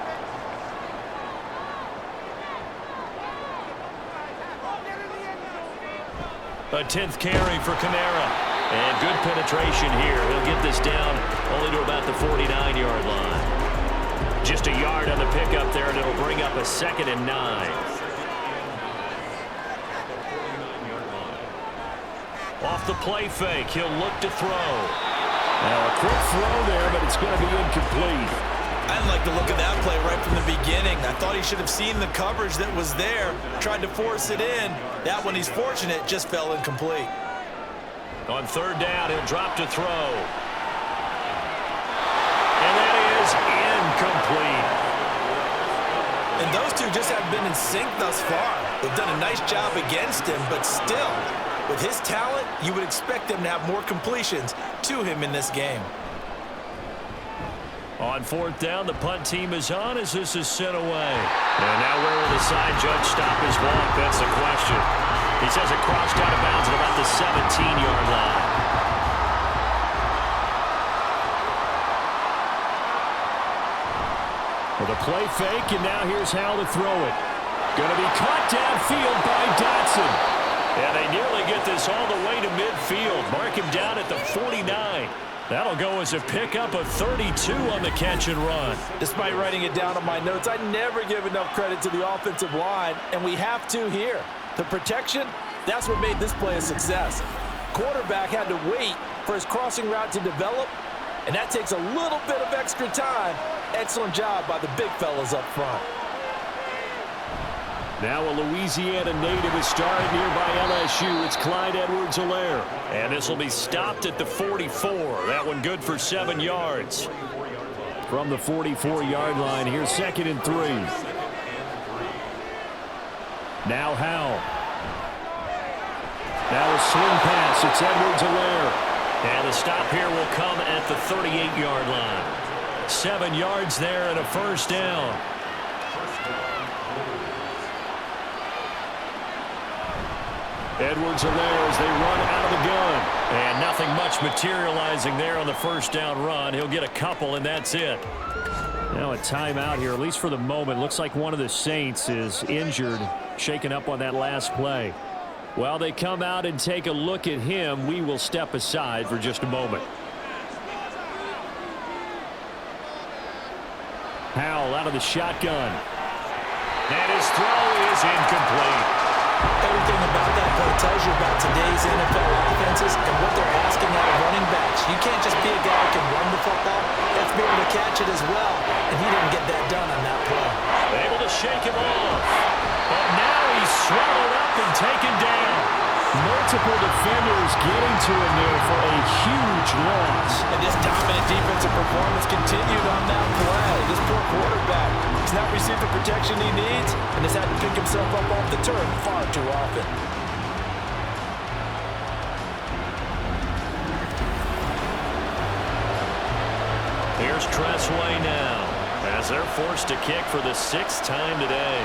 A 10th carry for Kamara. And good penetration here. He'll get this down only to about the 49-yard line. Just a yard on the pickup there, and it'll bring up a 2nd and 9. Off the play fake, he'll look to throw. Now a quick throw there, but it's going to be incomplete. I didn't like the look of that play right from the beginning. I thought he should have seen the coverage that was there, tried to force it in. That one, he's fortunate, just fell incomplete. On third down, he'll drop to throw. And that is incomplete. And those two just haven't been in sync thus far. They've done a nice job against him, but still, with his talent, you would expect them to have more completions to him in this game. On fourth down, the punt team is on as this is sent away. And now where will the side judge stop his walk? That's the question. He says it crossed out of bounds at about the 17-yard line. Well, the play fake, and now here's how to throw it. Going to be caught downfield by Dotson. And they nearly get this all the way to midfield. Mark him down at the 49. That'll go as a pickup of 32 on the catch and run. Despite writing it down on my notes, I never give enough credit to the offensive line, and we have to here. The protection, that's what made this play a success. Quarterback had to wait for his crossing route to develop, and that takes a little bit of extra time. Excellent job by the big fellas up front. Now a Louisiana native is starting nearby LSU. It's Clyde Edwards-Helaire. And this will be stopped at the 44. That one good for 7 yards. From the 44-yard line, here's 2nd and 3. Now Howell. Now a swing pass. It's Edwards-Helaire. And the stop here will come at the 38-yard line. 7 yards there and a first down. Edwards-Helaire as they run out of the gun. And nothing much materializing there on the first down run. He'll get a couple, and that's it. Now a timeout here, at least for the moment. Looks like one of the Saints is injured, shaken up on that last play. While they come out and take a look at him, we will step aside for just a moment. Howell out of the shotgun. And his throw is incomplete. Everything about that play tells you about today's NFL offenses and what they're asking out of running backs. You can't just be a guy who can run the football. You have to be able to catch it as well, and he didn't get that done on that play. Able to shake him off. But now he's swallowed up and taken down. Multiple defenders getting to him there for a huge loss. And this dominant defensive performance continued on that play. This poor quarterback has not received the protection he needs and has had to pick himself up off the turf far too often. Here's Tressway now as they're forced to kick for the 6th time today.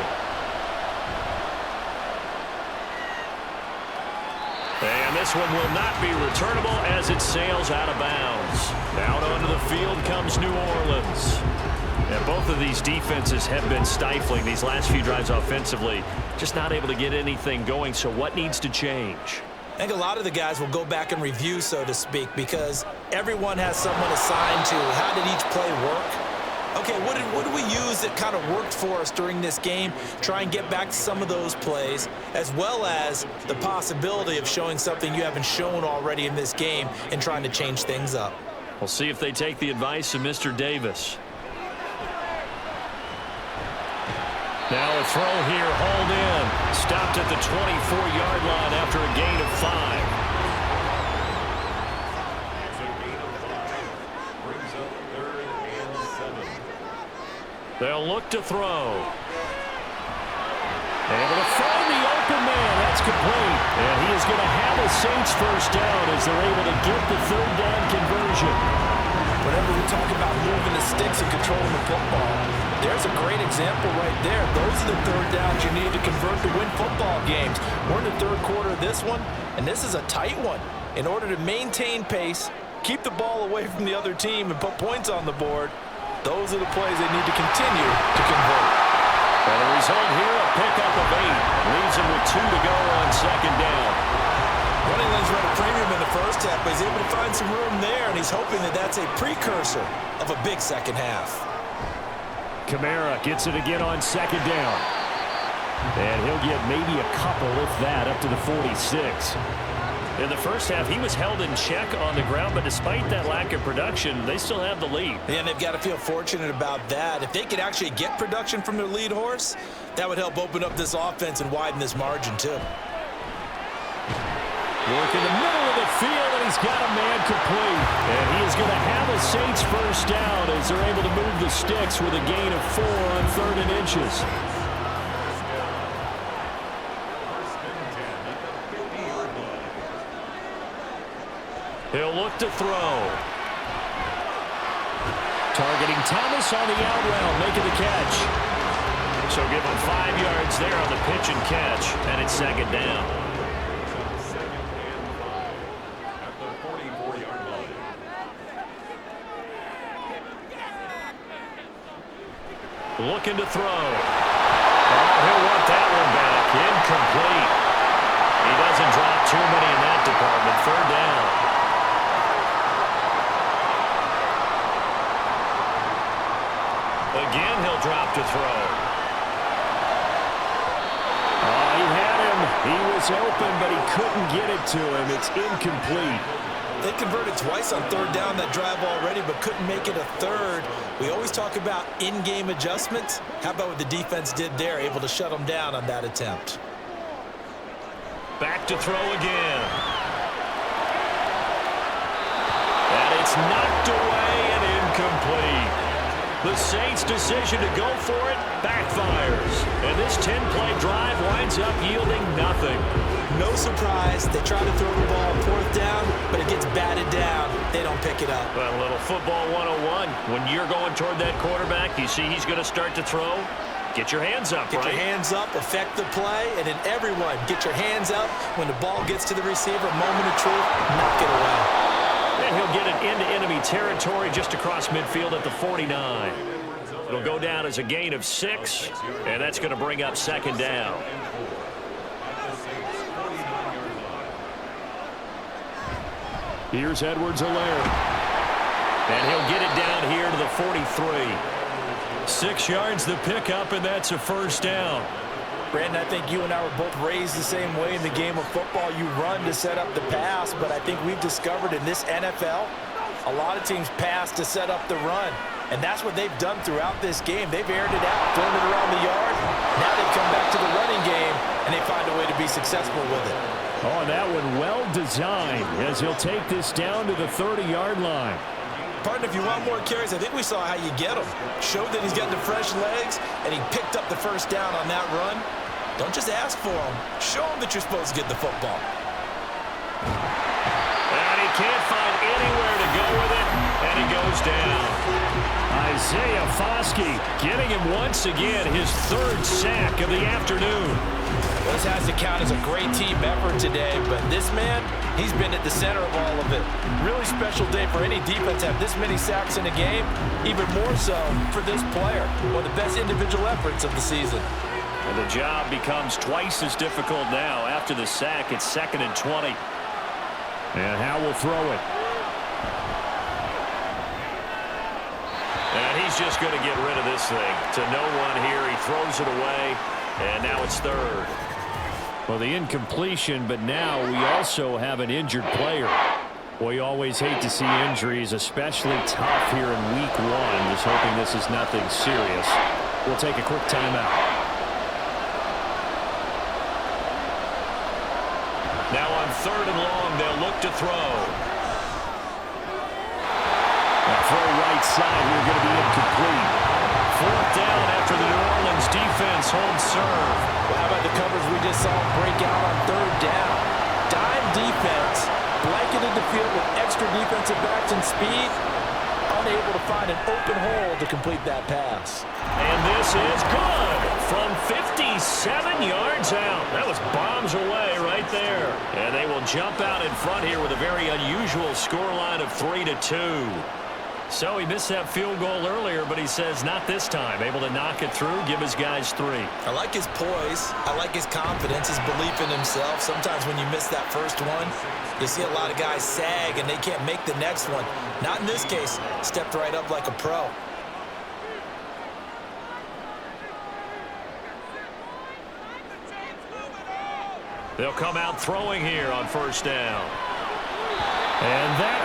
And this one will not be returnable as it sails out of bounds. Out onto the field comes New Orleans. And both of these defenses have been stifling these last few drives offensively. Just not able to get anything going, so what needs to change? I think a lot of the guys will go back and review, so to speak, because everyone has someone assigned to how did each play work. Okay, what did we use that kind of worked for us during this game? Try and get back to some of those plays, as well as the possibility of showing something you haven't shown already in this game and trying to change things up. We'll see if they take the advice of Mr. Davis. Now a throw here, hauled in. Stopped at the 24-yard line after a gain of 5. They'll look to throw. Able to find the open man. That's complete. And he is going to have a Saints first down as they're able to get the 3rd down conversion. Whenever we talk about moving the sticks and controlling the football, there's a great example right there. Those are the 3rd downs you need to convert to win football games. We're in the 3rd quarter of this one, and this is a tight one. In order to maintain pace, keep the ball away from the other team, and put points on the board, those are the plays they need to continue to convert. And the result here, a pickup of 8. Leaves him with 2 to go on 2nd down. Running lanes run a premium in the first half, but he's able to find some room there, and he's hoping that that's a precursor of a big second half. Kamara gets it again on 2nd down. And he'll get maybe a couple, if that, up to the 46. In the first half, he was held in check on the ground, but despite that lack of production, they still have the lead. And they've got to feel fortunate about that. If they could actually get production from their lead horse, that would help open up this offense and widen this margin, too. Work in the middle of the field, and he's got a man complete. And he is going to have a Saints first down as they're able to move the sticks with a gain of 4 on 3rd and inches. He'll look to throw. Targeting Thomas on the out route, making the catch. So give him 5 yards there on the pitch and catch, and it's 2nd down. Looking to throw. Oh, he'll want that one back. Incomplete. He doesn't drop too many in that department. 3rd down. Again, he'll drop to throw. Oh, he had him. He was open, but he couldn't get it to him. It's incomplete. They converted twice on 3rd down that drive already, but couldn't make it a 3rd. We always talk about in-game adjustments. How about what the defense did there, able to shut them down on that attempt? Back to throw again. And it's knocked away and incomplete. The Saints' decision to go for it backfires. And this 10-play drive winds up yielding nothing. No surprise. They try to throw the ball 4th down, but it gets batted down. They don't pick it up. Well, a little football 101. When you're going toward that quarterback, you see he's going to start to throw. Get your hands up, Get your hands up, affect the play, and then everyone, get your hands up. When the ball gets to the receiver, moment of truth, knock it away. And he'll get it into enemy territory just across midfield at the 49. It'll go down as a gain of 6, and that's going to bring up 2nd down. Here's Edwards-Helaire. And he'll get it down here to the 43. 6 yards the pickup, and that's a first down. Brandon, I think you and I were both raised the same way in the game of football. You run to set up the pass, but I think we've discovered in this NFL, a lot of teams pass to set up the run. And that's what they've done throughout this game. They've aired it out, thrown it around the yard. Now they've come back to the running game, and they find a way to be successful with it. Oh, that one well designed as he'll take this down to the 30-yard line. Partner, if you want more carries, I think we saw how you get them. Showed that he's getting the fresh legs, and he picked up the first down on that run. Don't just ask for them. Show them that you're supposed to get the football. And he can't find anywhere to go with it, and he goes down. Isaiah Foskey getting him once again, his 3rd sack of the afternoon. This has to count as a great team effort today, but this man, he's been at the center of all of it. Really special day for any defense to have this many sacks in a game, even more so for this player. One of the best individual efforts of the season. And the job becomes twice as difficult now. After the sack, it's 2nd and 20. And Howe will throw it. And he's just going to get rid of this thing. To no one here. He throws it away, and now it's 3rd. Well, the incompletion, but now we also have an injured player. Boy, you always hate to see injuries, especially tough here in week 1. Just hoping this is nothing serious. We'll take a quick timeout. Now on 3rd and long, they'll look to throw. That throw right side here going to be incomplete. 4th down after the New Orleans defense holds serve. Well, how about the coverage we just saw break out on 3rd down? Dime defense, blanketed the field with extra defensive backs and speed, unable to find an open hole to complete that pass. And this is good from 57 yards out. That was bombs away right there. And they will jump out in front here with a very unusual scoreline of 3-2. So he missed that field goal earlier, but he says not this time. Able to knock it through, give his guys 3. I like his poise. I like his confidence, his belief in himself. Sometimes when you miss that first one, you see a lot of guys sag and they can't make the next one. Not in this case. Stepped right up like a pro. They'll come out throwing here on 1st down. And that,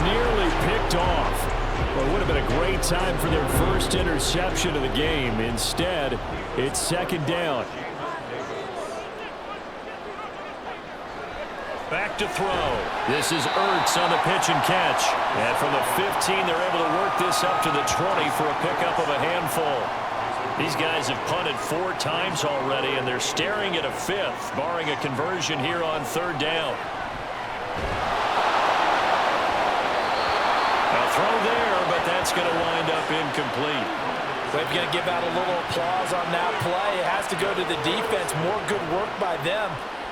nearly picked off. Well, it would have been a great time for their first interception of the game. Instead, it's 2nd down. Back to throw. This is Ertz on the pitch and catch. And from the 15, they're able to work this up to the 20 for a pickup of a handful. These guys have punted 4 times already, and they're staring at a 5th, barring a conversion here on 3rd down. A throw there, but that's going to wind up incomplete. We're going to give out a little applause on that play. It has to go to the defense. More good work by them.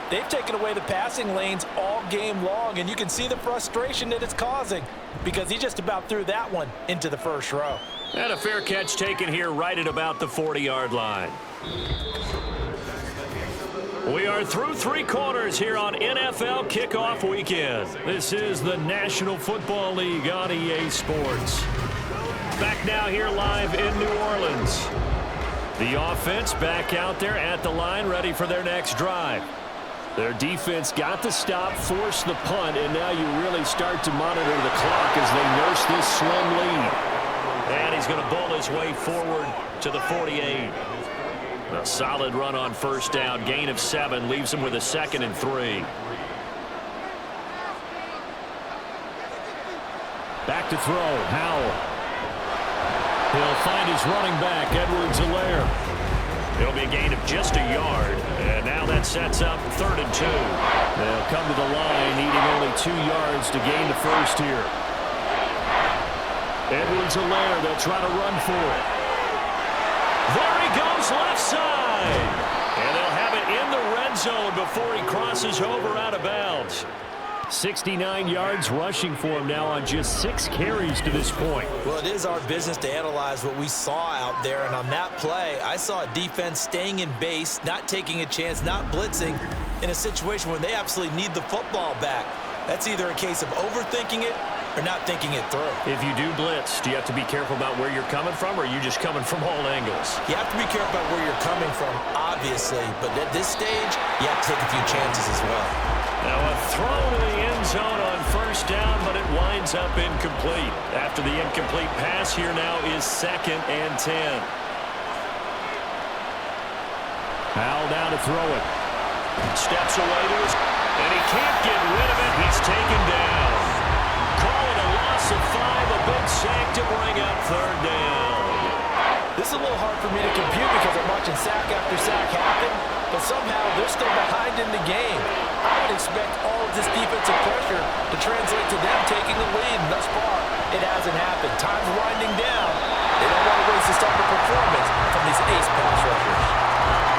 They've taken away the passing lanes all game long, and you can see the frustration that it's causing because he just about threw that one into the 1st row. And a fair catch taken here right at about the 40-yard line. We are through 3 quarters here on NFL Kickoff Weekend. This is the National Football League on EA Sports. Back now here live in New Orleans. The offense back out there at the line, ready for their next drive. Their defense got the stop, forced the punt, and now you really start to monitor the clock as they nurse this slim lead. And he's going to bowl his way forward to the 48. A solid run on 1st down. Gain of 7 leaves him with a 2nd and 3. Back to throw. Howell. He'll find his running back, Edwards-Helaire. It'll be a gain of just a yard. And now that sets up 3rd and 2. They'll come to the line, needing only 2 yards to gain the 1st here. Edwards-Helaire, they'll try to run for it. There he goes left side. And they'll have it in the red zone before he crosses over out of bounds. 69 yards rushing for him now on just 6 carries to this point. Well, it is our business to analyze what we saw out there, and on that play, I saw a defense staying in base, not taking a chance, not blitzing in a situation where they absolutely need the football back. That's either a case of overthinking it or not thinking it through. If you do blitz, do you have to be careful about where you're coming from, or are you just coming from all angles? You have to be careful about where you're coming from, obviously, but at this stage, you have to take a few chances as well. Now a throw to the end zone on first down, but it winds up incomplete. After the incomplete pass, here now is 2nd and 10. Howell down to throw it. Steps away to his, and he can't get rid of it. He's taken down. Call it a loss of 5, a big sack to bring up 3rd down. This is a little hard for me to compute because I'm watching sack after sack happen, but somehow they're still behind in the game. I would expect all of this defensive pressure to translate to them taking the lead, and thus far, it hasn't happened. Time's winding down. They don't want to waste this type of performance from these ace pass rushers.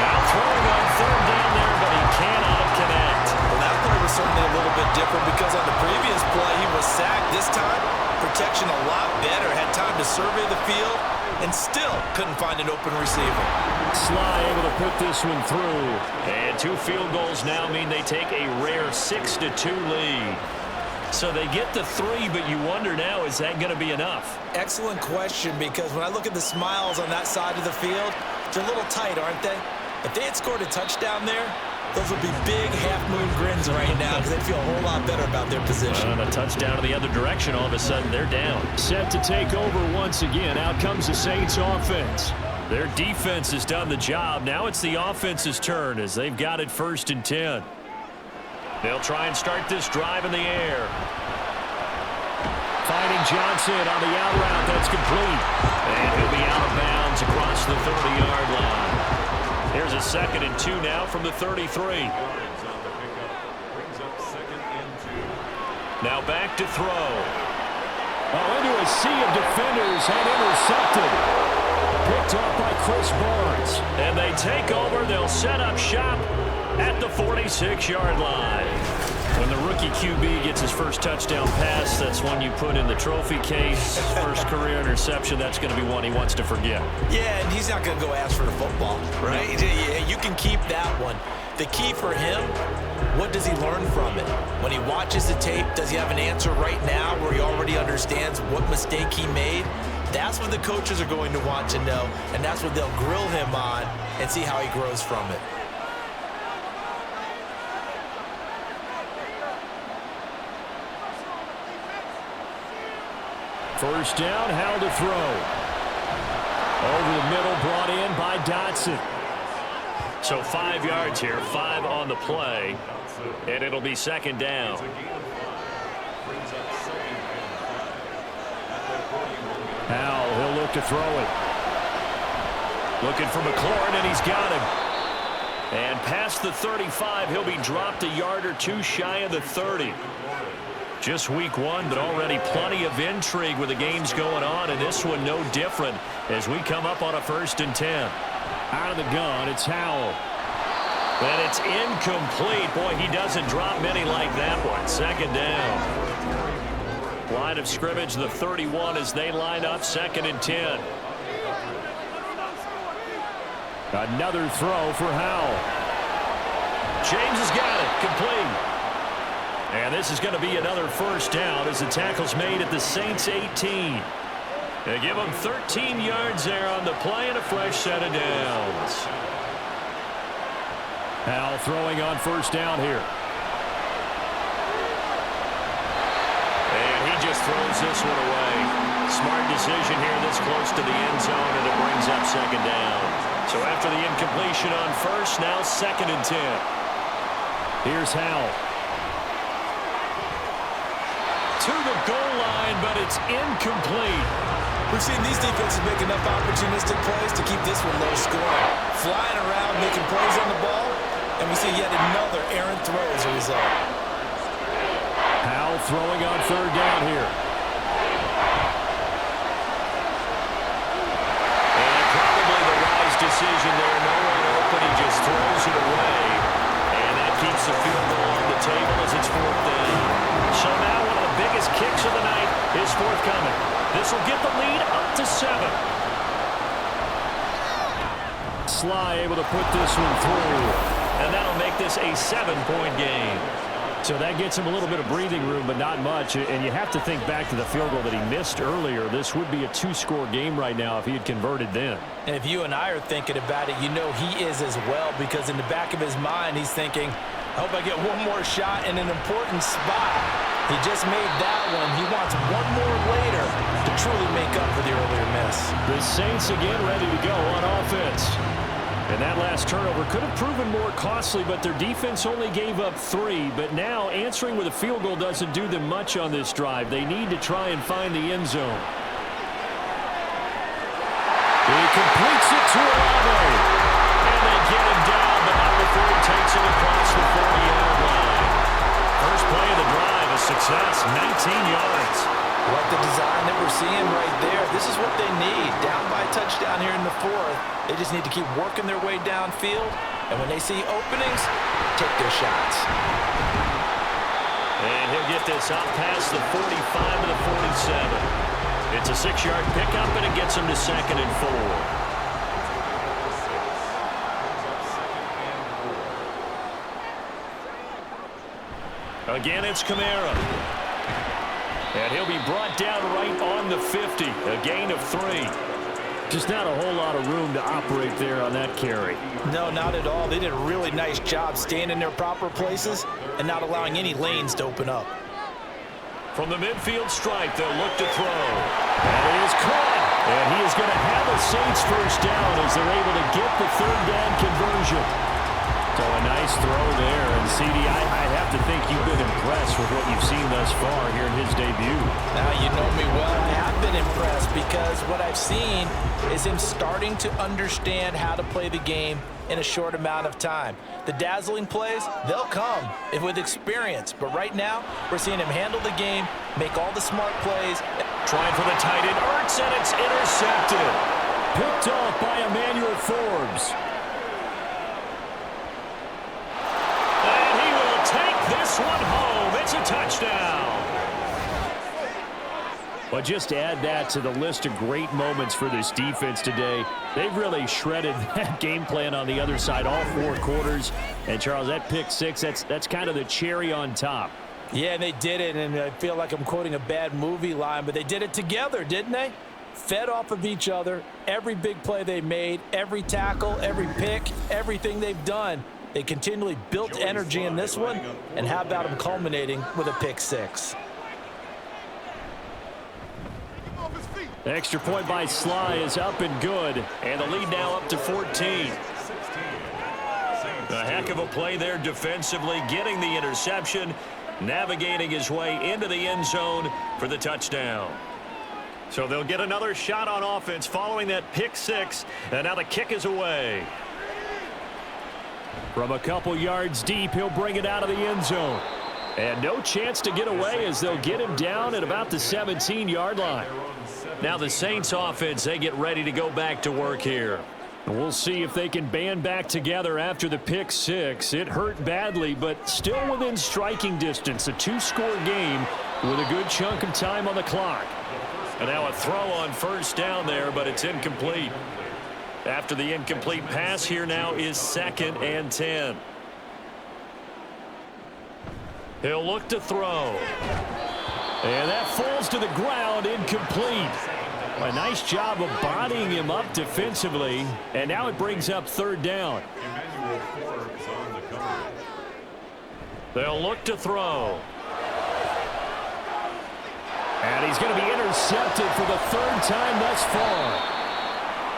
Now throwing on 3rd down there, but he cannot connect. Well, that play was certainly a little bit different because on the previous play, he was sacked. This time, protection a lot better. Had time to survey the field and still couldn't find an open receiver. Sly able to put this one through. And 2 field goals now mean they take a rare 6-2 lead. So they get the 3, but you wonder now, is that going to be enough? Excellent question, because when I look at the smiles on that side of the field, they're a little tight, aren't they? If they had scored a touchdown there, those would be big half-moon grins right now because they'd feel a whole lot better about their position. And a touchdown in the other direction, all of a sudden they're down. Set to take over once again. Out comes the Saints offense. Their defense has done the job. Now it's the offense's turn as they've got it 1st and 10. They'll try and start this drive in the air. Finding Johnson on the out route. That's complete. And he'll be out of bounds across the 30-yard line. Here's a 2nd and 2 now from the 33. Now back to throw. Into a sea of defenders and intercepted. Picked off by Chris Barnes. And they take over. They'll set up shop at the 46-yard line. When the rookie QB gets his first touchdown pass, that's one you put in the trophy case. First career interception, that's going to be one he wants to forget. Yeah, and he's not going to go ask for the football, right? Yeah, you can keep that one. The key for him, what does he learn from it? When he watches the tape, does he have an answer right now where he already understands what mistake he made? That's what the coaches are going to want to know, and that's what they'll grill him on and see how he grows from it. First down, Howell to throw. Over the middle, brought in by Dotson. So 5 yards here, 5 on the play, and it'll be 2nd down. Howell, he'll look to throw it. Looking for McLaurin, and he's got him. And past the 35, he'll be dropped a yard or 2 shy of the 30. Just week 1, but already plenty of intrigue with the games going on, and this one no different as we come up on a 1st and 10. Out of the gun, it's Howell. And it's incomplete. Boy, he doesn't drop many like that one. 2nd down. Line of scrimmage, the 31 as they line up, 2nd and 10. Another throw for Howell. James has got it, complete. And this is going to be another 1st down as the tackle's made at the Saints' 18. They give them 13 yards there on the play and a fresh set of downs. Howell throwing on 1st down here. And he just throws this one away. Smart decision here this close to the end zone, and it brings up 2nd down. So after the incompletion on 1st, now 2nd and 10. Here's Howell. To the goal line, but it's incomplete. We've seen these defenses make enough opportunistic plays to keep this one low scoring. Flying around, making plays on the ball, and we see yet another errant throw as a result. Howell throwing on 3rd down here. And probably the wise decision there. No one open, he just throws it away. And that keeps the field goal on the table as it's 4th down. So now one of the biggest kicks of the night is forthcoming. This will get the lead up to 7. Sly able to put this one through. And that'll make this a 7-point game. So that gets him a little bit of breathing room, but not much. And you have to think back to the field goal that he missed earlier. This would be a 2-score game right now if he had converted then. And if you and I are thinking about it, you know he is as well, because in the back of his mind, he's thinking, I hope I get one more shot in an important spot. He just made that one. He wants one more later to truly make up for the earlier miss. The Saints again ready to go on offense. And that last turnover could have proven more costly, but their defense only gave up 3. But now answering with a field goal doesn't do them much on this drive. They need to try and find the end zone. He completes it to Olave. And they get him down, but not before he takes it across the 40-yard line. First play of the drive, a success, 19 yards. Like the design that we're seeing right there. This is what they need. Down by a touchdown here in the 4th. They just need to keep working their way downfield. And when they see openings, take their shots. And he'll get this up past the 45 to the 47. It's a 6-yard pickup, and it gets him to 2nd and 4. Again, it's Kamara. And he'll be brought down right on the 50. A gain of 3. Just not a whole lot of room to operate there on that carry. No, not at all. They did a really nice job staying in their proper places and not allowing any lanes to open up. From the midfield stripe, they'll look to throw. And it is caught. And he is going to have a Saints first down as they're able to get the 3rd down conversion. So a nice throw there. And, CD, I have to think you've been impressed with what you've seen thus far here in his debut. Now, you know me well. I have been impressed because what I've seen is him starting to understand how to play the game in a short amount of time. The dazzling plays, they'll come with experience. But right now, we're seeing him handle the game, make all the smart plays. Trying for the tight end, Ertz, and it's intercepted. Picked off by Emmanuel Forbes. And he will take this one home. It's a touchdown. But just to add that to the list of great moments for this defense today, they've really shredded that game plan on the other side all 4 quarters. And, Charles, that pick 6, that's kind of the cherry on top. Yeah, and they did it, and I feel like I'm quoting a bad movie line, but they did it together, didn't they? Fed off of each other, every big play they made, every tackle, every pick, everything they've done. They continually built energy in this one, and how about them culminating with a pick 6? The extra point by Sly is up and good, and the lead now up to 14. A heck of a play there defensively, getting the interception, navigating his way into the end zone for the touchdown. So they'll get another shot on offense following that pick 6, and now the kick is away. From a couple yards deep, he'll bring it out of the end zone. And no chance to get away as they'll get him down at about the 17-yard line. Now the Saints offense, they get ready to go back to work here. We'll see if they can band back together after the pick 6. It hurt badly, but still within striking distance. A 2-score game with a good chunk of time on the clock. And now a throw on first down there, but it's incomplete. After the incomplete pass, here now is 2nd and 10. He'll look to throw. And that falls to the ground, incomplete. A nice job of bodying him up defensively. And now it brings up 3rd down. They'll look to throw. And he's going to be intercepted for the 3rd time thus far.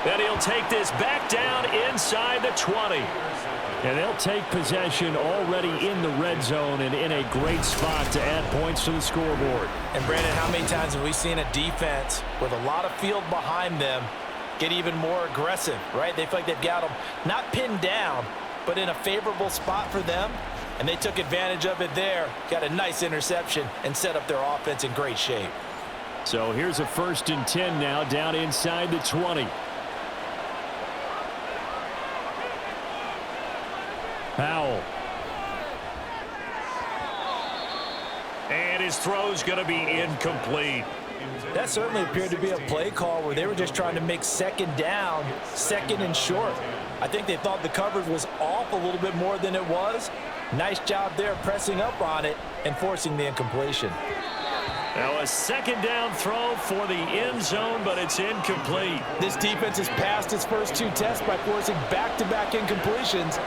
And he'll take this back down inside the 20. And they'll take possession already in the red zone and in a great spot to add points to the scoreboard. And, Brandon, how many times have we seen a defense with a lot of field behind them get even more aggressive, right? They feel like they've got them not pinned down, but in a favorable spot for them, and they took advantage of it there, got a nice interception, and set up their offense in great shape. So here's a 1st and 10 now down inside the 20. Powell. And his throw's going to be incomplete. That certainly appeared to be a play call where they were just trying to make 2nd down, 2nd and short. I think they thought the coverage was off a little bit more than it was, Nice job there pressing up on it and forcing the incompletion. Now a second down throw for the end zone, but it's incomplete. This defense has passed its first 2 tests by forcing back-to-back incompletions.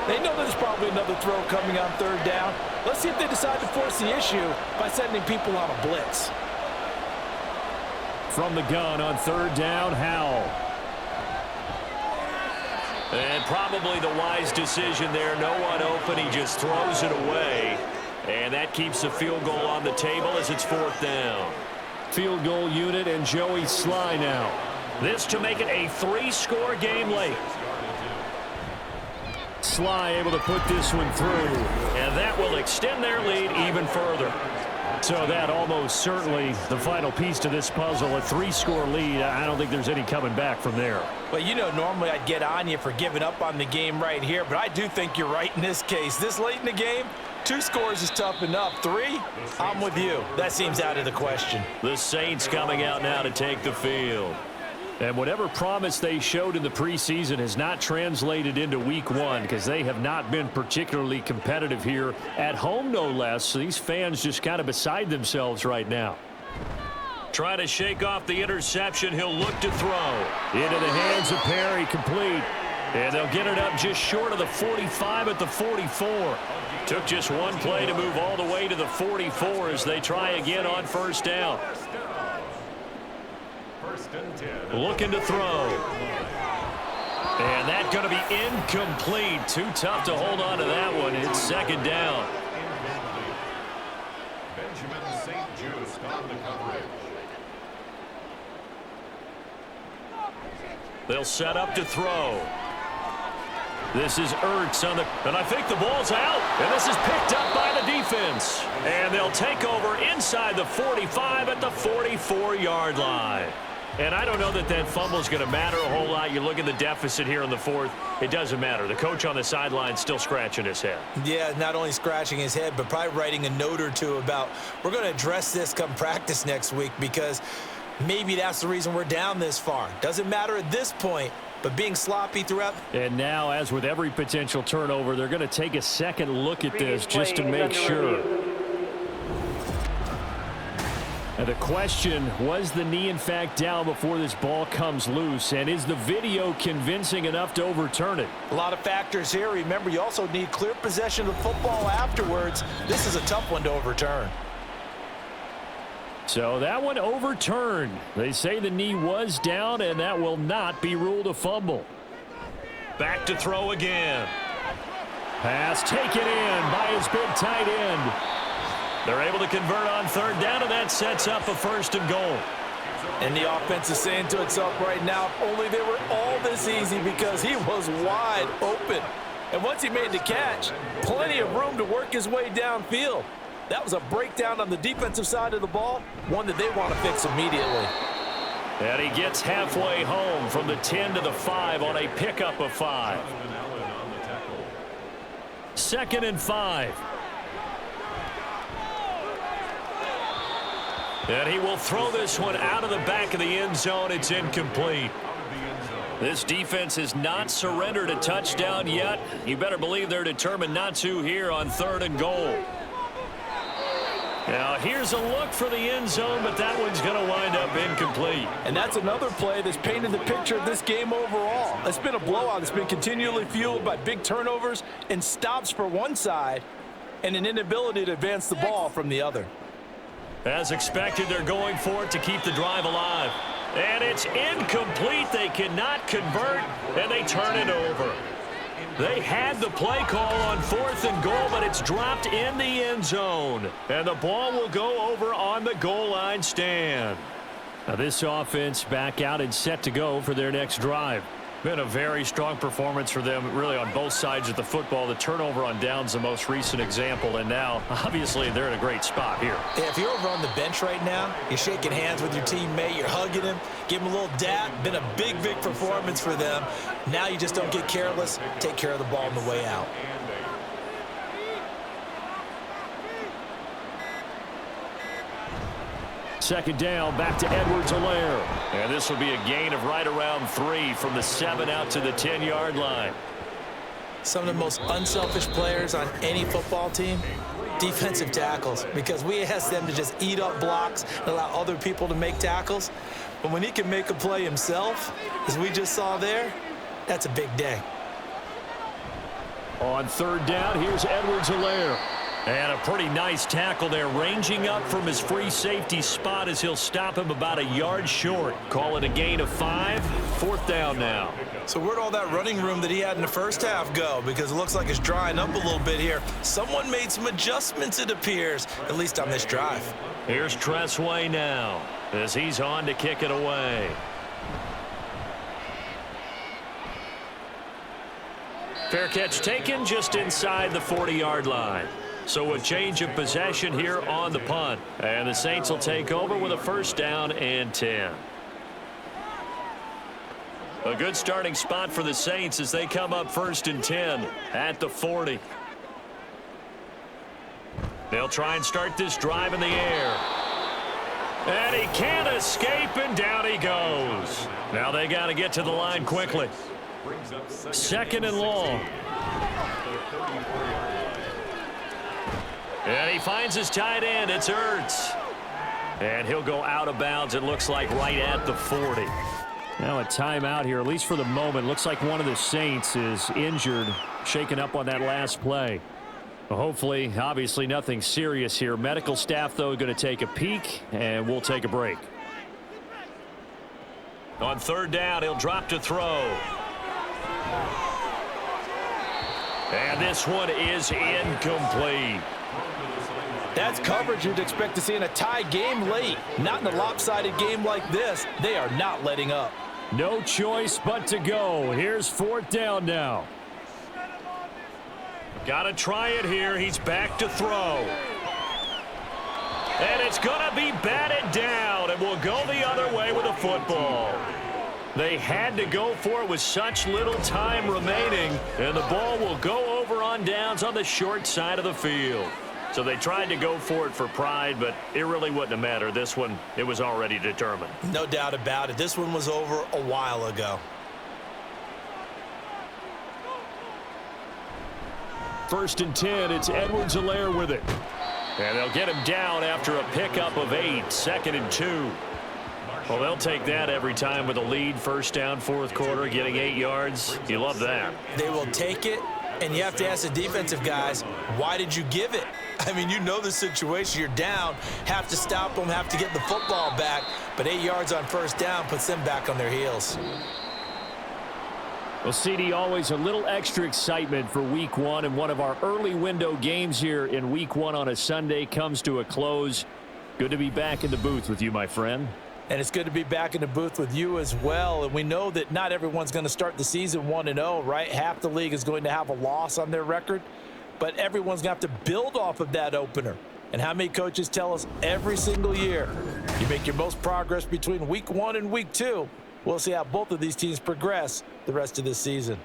They know there's probably another throw coming on 3rd down. Let's see if they decide to force the issue by sending people on a blitz. From the gun on 3rd down, Howell. And probably the wise decision there. No one open. He just throws it away. And that keeps the field goal on the table as it's 4th down. Field goal unit and Joey Sly now. This to make it a 3-score game late. Sly able to put this one through. And that will extend their lead even further. So that almost certainly the final piece to this puzzle, a 3-score lead. I don't think there's any coming back from there. Well, you know, normally I'd get on you for giving up on the game right here, but I do think you're right in this case. This late in the game, 2 scores is tough enough. 3, I'm with you. That seems out of the question. The Saints coming out now to take the field. And whatever promise they showed in the preseason has not translated into week 1 because they have not been particularly competitive here at home, no less. So these fans just kind of beside themselves right now. Trying to shake off the interception. He'll look to throw. Into the hands of Perry, complete. And they'll get it up just short of the 45 at the 44. Took just one play to move all the way to the 44 as they try again on 1st down. Looking to throw. And that's going to be incomplete. Too tough to hold on to that one. It's 2nd down. They'll set up to throw. This is Ertz on the, and I think the ball's out. And this is picked up by the defense. And they'll take over inside the 45 at the 44-yard line. And I don't know that that fumble is going to matter a whole lot. You look at the deficit here in the 4th. It doesn't matter. The coach on the sideline still scratching his head. Yeah, not only scratching his head, but probably writing a note or two about we're going to address this come practice next week because maybe that's the reason we're down this far. Doesn't matter at this point, but being sloppy throughout. And now, as with every potential turnover, they're going to take a second look at this just to make sure. And the question, was the knee in fact down before this ball comes loose? And is the video convincing enough to overturn it? A lot of factors here. Remember, you also need clear possession of football afterwards. This is a tough one to overturn. So that one overturned. They say the knee was down, and that will not be ruled a fumble. Back to throw again. Pass taken in by his big tight end. They're able to convert on 3rd down, and that sets up a 1st and goal. And the offense is saying to itself right now, if only they were all this easy because he was wide open. And once he made the catch, plenty of room to work his way downfield. That was a breakdown on the defensive side of the ball, one that they want to fix immediately. And he gets halfway home from the 10 to the 5 on a pickup of 5. 2nd and 5. And he will throw this one out of the back of the end zone. It's incomplete. This defense has not surrendered a touchdown yet. You better believe they're determined not to here on 3rd and goal. Now here's a look for the end zone, but that one's going to wind up incomplete. And that's another play that's painted the picture of this game overall. It's been a blowout. It's been continually fueled by big turnovers and stops for one side and an inability to advance the ball from the other. As expected, they're going for it to keep the drive alive. And it's incomplete. They cannot convert, and they turn it over. They had the play call on 4th and goal, but it's dropped in the end zone. And the ball will go over on the goal line stand. Now this offense back out and set to go for their next drive. Been a very strong performance for them, really, on both sides of the football. The turnover on downs, the most recent example, and now, obviously, they're in a great spot here. Yeah, if you're over on the bench right now, you're shaking hands with your teammate, you're hugging him, give him a little dap. Been a big performance for them. Now you just don't get careless. Take care of the ball on the way out. Second down, back to Edwards-Helaire. And this will be a gain of right around 3 from the 7 out to the 10-yard line. some of the most unselfish players on any football team? Defensive tackles, because we ask them to just eat up blocks and allow other people to make tackles. But when he can make a play himself, as we just saw there, that's a big day. On third down, here's Edwards-Helaire. And a pretty nice tackle there, ranging up from his free safety spot as he'll stop him about a yard short. Call it a gain of 5. Fourth down now. So where'd all that running room that he had in the first half go? Because it looks like it's drying up a little bit here. Someone made some adjustments, it appears, at least on this drive. Here's Tressway now as he's on to kick it away. Fair catch taken just inside the 40-yard line. So a change of possession here on the punt. And the Saints will take over with a first down and 10. A good starting spot for the Saints as they come up first and 10 at the 40. They'll try and start this drive in the air. And he can't escape, and down he goes. Now they got to get to the line quickly. Second and long. And he finds his tight end. It's Ertz. And he'll go out of bounds, it looks like, right at the 40. Now a timeout here, at least for the moment. Looks like one of the Saints is injured, shaken up on that last play. Well, hopefully, obviously nothing serious here. Medical staff, though, going to take a peek, and we'll take a break. On third down, he'll drop to throw. And this one is incomplete. That's coverage you'd expect to see in a tie game late. Not in a lopsided game like this. They are not letting up. No choice but to go. Here's fourth down now. Got to try it here. He's back to throw. And it's going to be batted down, and will go the other way with a football. They had to go for it with such little time remaining, and the ball will go over on downs on the short side of the field. So they tried to go for it for pride, but it really wouldn't have mattered. This one, it was already determined. No doubt about it. This one was over a while ago. First and 10, it's Edwards-Helaire with it. And they'll get him down after a pickup of 8, second and 2. Well, they'll take that every time with a lead. First down, fourth quarter, getting 8 yards. You love that. They will take it, and you have to ask the defensive guys, why did you give it? I mean, you know the situation. You're down, have to stop them, have to get the football back, but 8 yards on first down puts them back on their heels. Well, CD, always a little extra excitement for Week 1, and one of our early window games here in Week 1 on a Sunday comes to a close. Good to be back in the booth with you, my friend. And it's good to be back in the booth with you as well. And we know that not everyone's going to start the season 1-0, right? Half the league is going to have a loss on their record. But everyone's going to have to build off of that opener. And how many coaches tell us every single year, you make your most progress between Week 1 and Week 2. We'll see how both of these teams progress the rest of this season.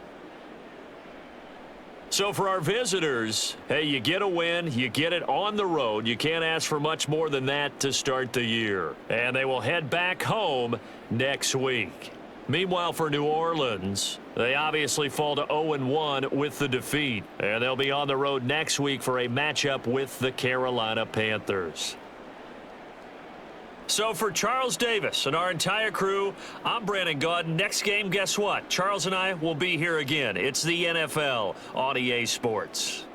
So for our visitors, hey, you get a win, you get it on the road. You can't ask for much more than that to start the year. And they will head back home next week. Meanwhile, for New Orleans, they obviously fall to 0-1 with the defeat. And they'll be on the road next week for a matchup with the Carolina Panthers. So for Charles Davis and our entire crew, I'm Brandon Gaudin. Next game, guess what? Charles and I will be here again. It's the NFL on EA Sports.